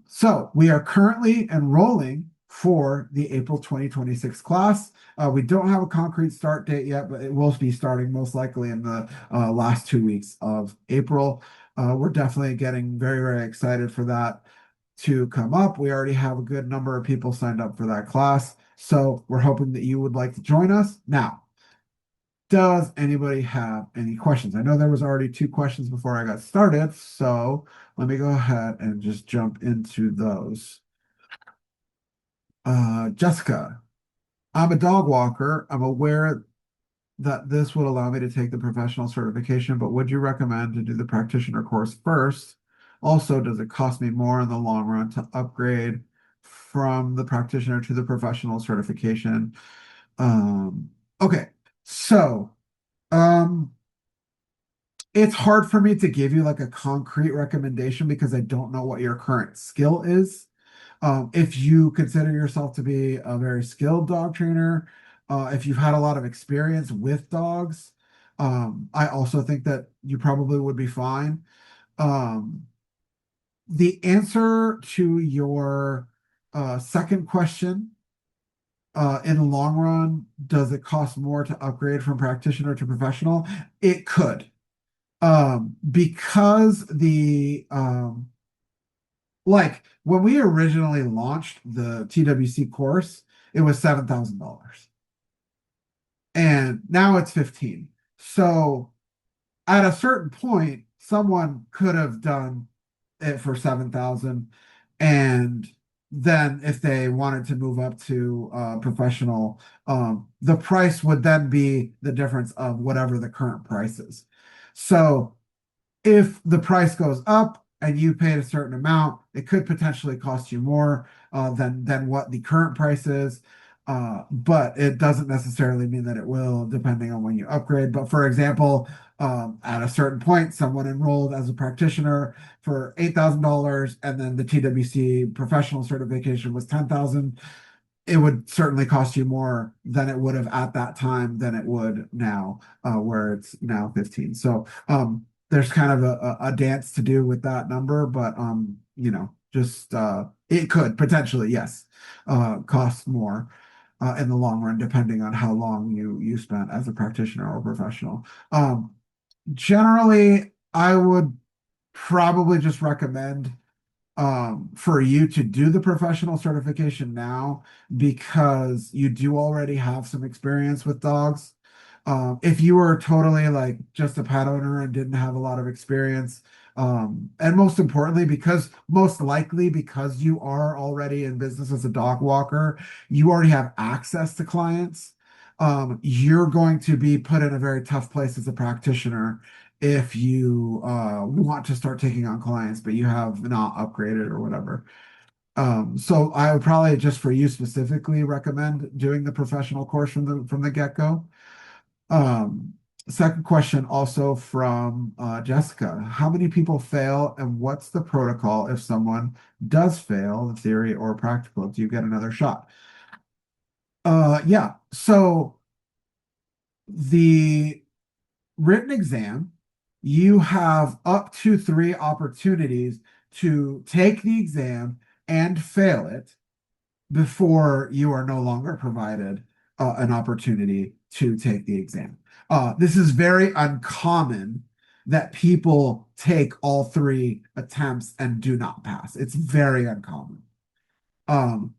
A: So we are currently enrolling for the April 2026 class. We don't have a concrete start date yet, but it will be starting most likely in the last 2 weeks of April. We're definitely getting very, very excited for that to come up. We already have a good number of people signed up for that class. So we're hoping that you would like to join us. Now, does anybody have any questions? I know there was already 2 questions before I got started, so let me go ahead and just jump into those. Jessica, I'm a dog walker. I'm aware that this would allow me to take the professional certification, but would you recommend to do the practitioner course first? Also, does it cost me more in the long run to upgrade from the practitioner to the professional certification? Okay, so um, it's hard for me to give you like a concrete recommendation because I don't know what your current skill is. If you consider yourself to be a very skilled dog trainer, if you've had a lot of experience with dogs, I also think that you probably would be fine. Um, the answer to your second question, in the long run, does it cost more to upgrade from practitioner to professional? It could. Because like when we originally launched the TWC course, it was $7,000 and now it's 15. So at a certain point, someone could have done it for 7,000, and then if they wanted to move up to professional, the price would then be the difference of whatever the current price is. So if the price goes up and you paid a certain amount, it could potentially cost you more than what the current price is. But it doesn't necessarily mean that it will, depending on when you upgrade. But for example, at a certain point, someone enrolled as a practitioner for $8,000, and then the TWC professional certification was 10,000. It would certainly cost you more than it would have at that time than it would now, where it's now 15. So there's kind of a dance to do with that number, but just it could potentially, yes, cost more in the long run, depending on how long you spent as a practitioner or professional. Generally, I would probably just recommend for you to do the professional certification now because you do already have some experience with dogs. If you were totally like just a pet owner and didn't have a lot of experience, and most importantly, because most likely because you are already in business as a dog walker, you already have access to clients. You're going to be put in a very tough place as a practitioner if you want to start taking on clients, but you have not upgraded or whatever. So I would probably just for you specifically recommend doing the professional course from the get-go. Um, Second question also from Jessica. How many people fail and what's the protocol if someone does fail the theory or practical? Do you get another shot? Yeah. So the written exam, you have up to 3 opportunities to take the exam and fail it before you are no longer provided an opportunity to take the exam. This is very uncommon that people take all 3 attempts and do not pass. It's very uncommon.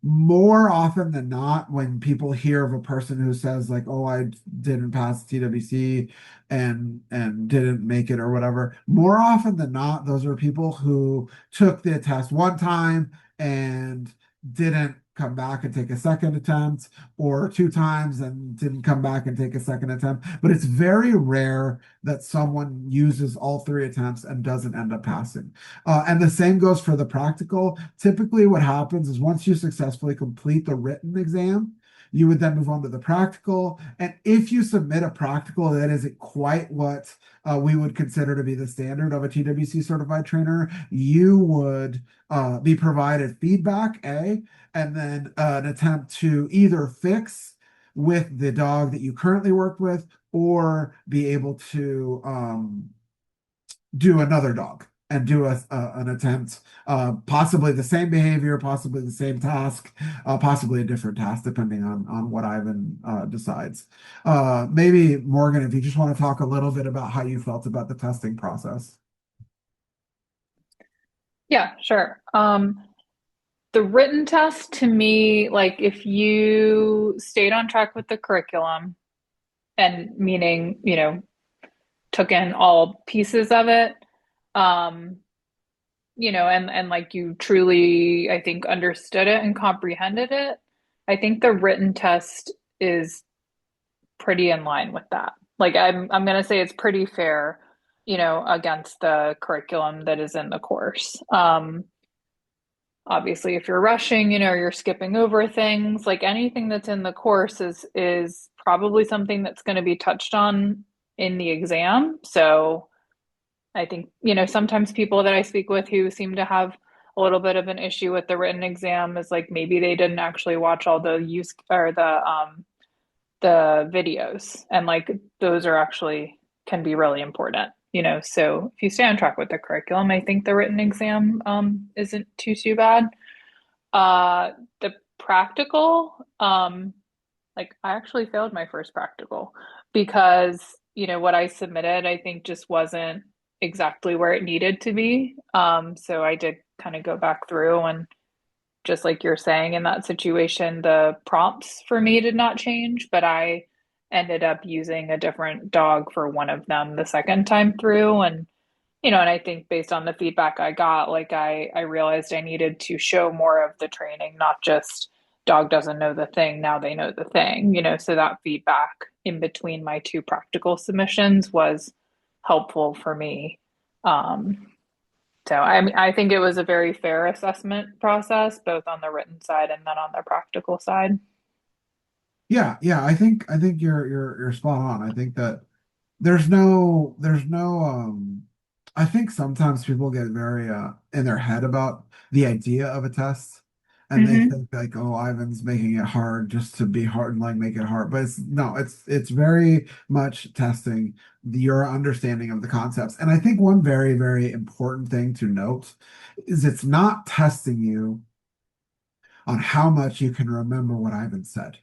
A: More often than not, when people hear of a person who says like, "Oh, I didn't pass TWC and didn't make it or whatever," more often than not, those are people who took the test one time and didn't come back and take a second attempt, or 2 times and didn't come back and take a second attempt. But it's very rare that someone uses all 3 attempts and doesn't end up passing. And the same goes for the practical. Typically, what happens is once you successfully complete the written exam, You would then move on to the practical. And if you submit a practical that isn't quite what we would consider to be the standard of a TWC certified trainer, you would be provided feedback, and then an attempt to either fix with the dog that you currently worked with or be able to do another dog and do an attempt, possibly the same behavior, possibly the same task, possibly a different task, depending on what Ivan decides. Maybe Morgan, if you just want to talk a little bit about how you felt about the testing process.
B: Yeah, sure. The written test to me, like if you stayed on track with the curriculum and meaning, took in all pieces of it, um, and like you truly, I think, understood it and comprehended it, I think the written test is pretty in line with that. Like I'm gonna say it's pretty fair, against the curriculum that is in the course. Obviously, if you're rushing, you're skipping over things, like anything that's in the course is probably something that's going to be touched on in the exam. So I think, sometimes people that I speak with who seem to have a little bit of an issue with the written exam is like maybe they didn't actually watch all the use or the videos, and like those are actually can be really important. So if you stay on track with the curriculum, I think the written exam isn't too bad. uh the practical, like I actually failed my first practical because what I submitted I think just wasn't exactly where it needed to be. So I did kind of go back through, and just like you're saying, in that situation, the prompts for me did not change, but I ended up using a different dog for one of them the second time through. And I think based on the feedback I got, like I realized I needed to show more of the training, not just dog doesn't know the thing, now they know the thing. So that feedback in between my two practical submissions was helpful for me. Um, so I mean, I think it was a very fair assessment process, both on the written side and then on the practical side.
A: Yeah, yeah, I think you're spot on. I think that there's no I think sometimes people get very in their head about the idea of a test, and they
B: Hmm.
A: think like, oh, Ivan's making it hard just to be hard and like make it hard. But it's no, it's very much testing your understanding of the concepts. And I think one very, very important thing to note is it's not testing you on how much you can remember what Ivan said.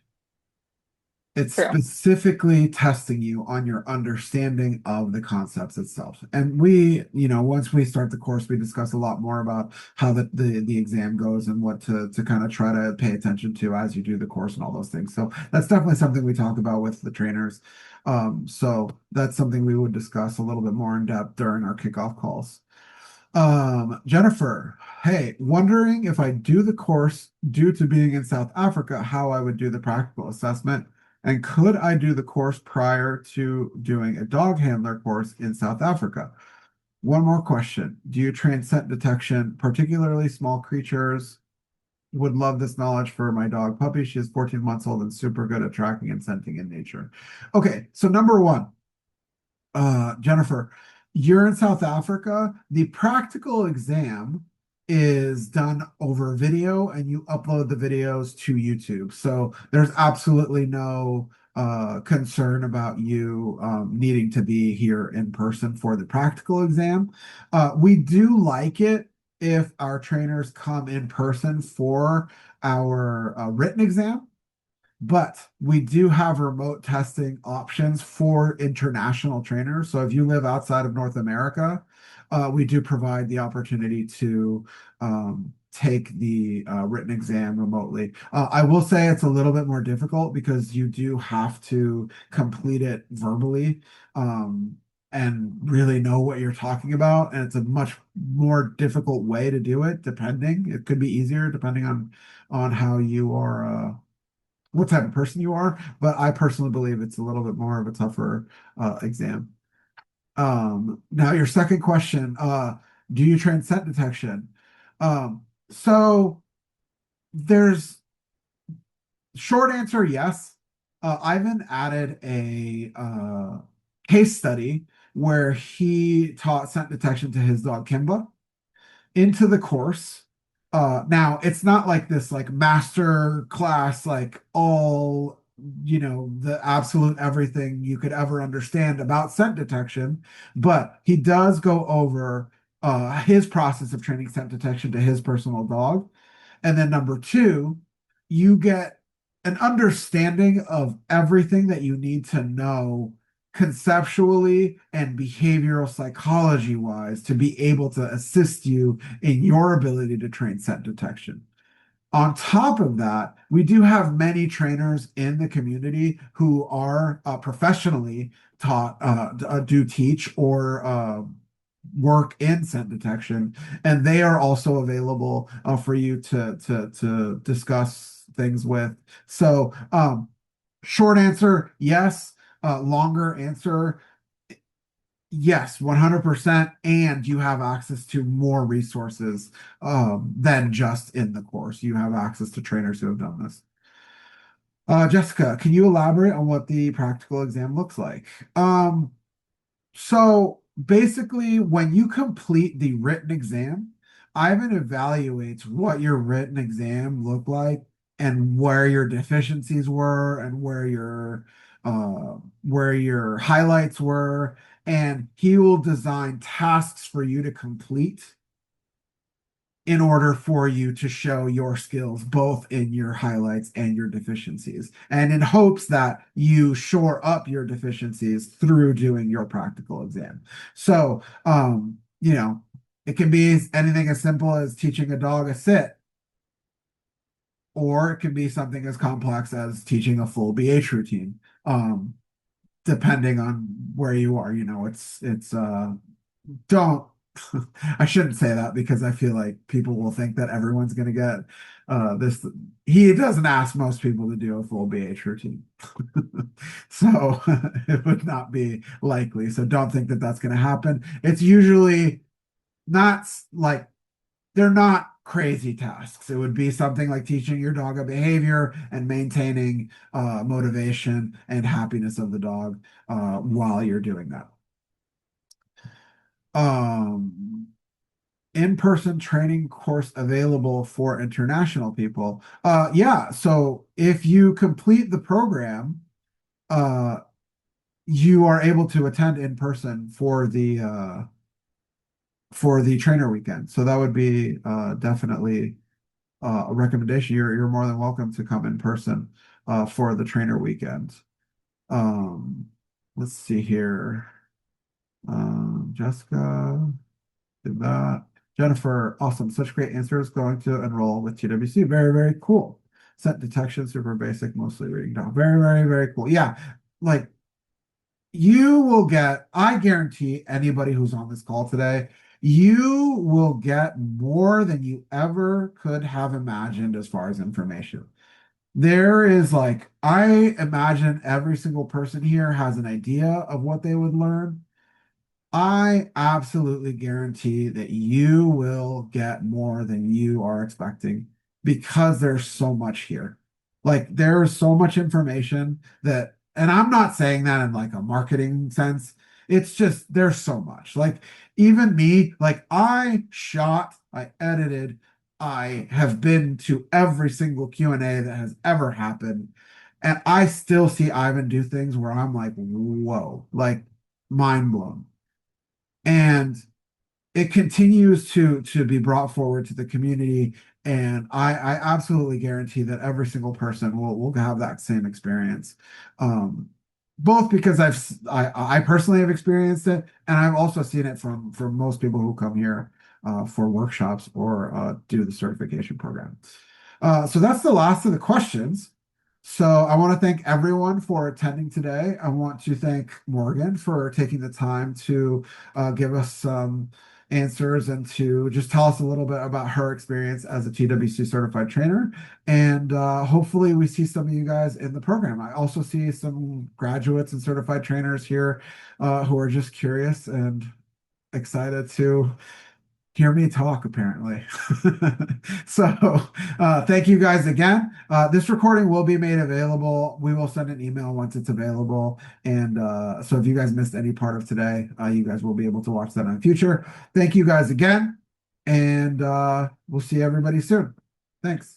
A: It's
B: True.
A: specifically testing you on your understanding of the concepts itself. And once we start the course, we discuss a lot more about how the exam goes and what to kind of try to pay attention to as you do the course and all those things. So that's definitely something we talk about with the trainers. So that's something we would discuss a little bit more in depth during our kickoff calls. Jennifer, hey, wondering if I do the course due to being in South Africa, how I would do the practical assessment, and could I do the course prior to doing a dog handler course in South Africa? One more question. Do you train scent detection, particularly small creatures? Would love this knowledge for my dog puppy. She is 14 months old and super good at tracking and scenting in nature. Okay, so number one, Jennifer, you're in South Africa. The practical exam is done over video and you upload the videos to YouTube. So there's absolutely no concern about you needing to be here in person for the practical exam. We do like it if our trainers come in person for our written exam. But we do have remote testing options for international trainers. So if you live outside of North America, we do provide the opportunity to take the written exam remotely. I will say it's a little bit more difficult because you do have to complete it verbally and really know what you're talking about. And it's a much more difficult way to do it, depending. It could be easier depending on how you are. What type of person you are, but I personally believe it's a little bit more of a tougher exam. Now your second question, do you train scent detection? So there's Short answer, yes. Ivan added a case study where he taught scent detection to his dog Kimba into the course. Now it's not like this like master class, like all, the absolute everything you could ever understand about scent detection, but he does go over his process of training scent detection to his personal dog. And then number two, you get an understanding of everything that you need to know conceptually and behavioral psychology wise to be able to assist you in your ability to train scent detection. On top of that, we do have many trainers in the community who are professionally taught, do teach or work in scent detection, and they are also available for you to discuss things with. So, short answer, yes. Longer answer, yes, 100%. And you have access to more resources than just in the course. You have access to trainers who have done this. Jessica, can you elaborate on what the practical exam looks like? So basically, when you complete the written exam, Ivan evaluates what your written exam looked like and where your deficiencies were and where your highlights were, and he will design tasks for you to complete in order for you to show your skills both in your highlights and your deficiencies, and in hopes that you shore up your deficiencies through doing your practical exam. So, it can be anything as simple as teaching a dog a sit, or it can be something as complex as teaching a full BH routine. Depending on where you are, don't I shouldn't say that because I feel like people will think that everyone's going to get this. He doesn't ask most people to do a full BH routine. So it would not be likely. So don't think that that's going to happen. It's usually not like they're not crazy tasks. It would be something like teaching your dog a behavior and maintaining motivation and happiness of the dog while you're doing that. Um, In-person training course available for international people. Yeah, so if you complete the program, uh, you are able to attend in person for the trainer weekend. So that would be definitely a recommendation. You're more than welcome to come in person for the trainer weekend. Um, let's see here. Jessica did that. Jennifer, awesome. Such great answers. Going to enroll with TWWC. Very, very cool. Scent detection, super basic, mostly reading down. Very, very, very cool. Yeah, like you will get, I guarantee anybody who's on this call today, you will get more than you ever could have imagined as far as information. There is like, I imagine every single person here has an idea of what they would learn. I absolutely guarantee that you will get more than you are expecting because there's so much here. Like there's so much information that, and I'm not saying that in like a marketing sense. It's just there's so much. Like even me, like I shot, I edited, I have been to every single Q&A that has ever happened. And I still see Ivan do things where I'm like, whoa, like mind blown. And it continues to be brought forward to the community, and I absolutely guarantee that every single person will have that same experience, both because I personally have experienced it, and I've also seen it from most people who come here for workshops or do the certification program. So that's the last of the questions. So I want to thank everyone for attending today. I want to thank Morgan for taking the time to give us some answers and to just tell us a little bit about her experience as a TWC certified trainer. And hopefully we see some of you guys in the program. I also see some graduates and certified trainers here who are just curious and excited to Hear me talk, apparently. So, thank you guys again. This recording will be made available. We will send an email once it's available. And so if you guys missed any part of today, you guys will be able to watch that in the future. Thank you guys again. And we'll see everybody soon. Thanks.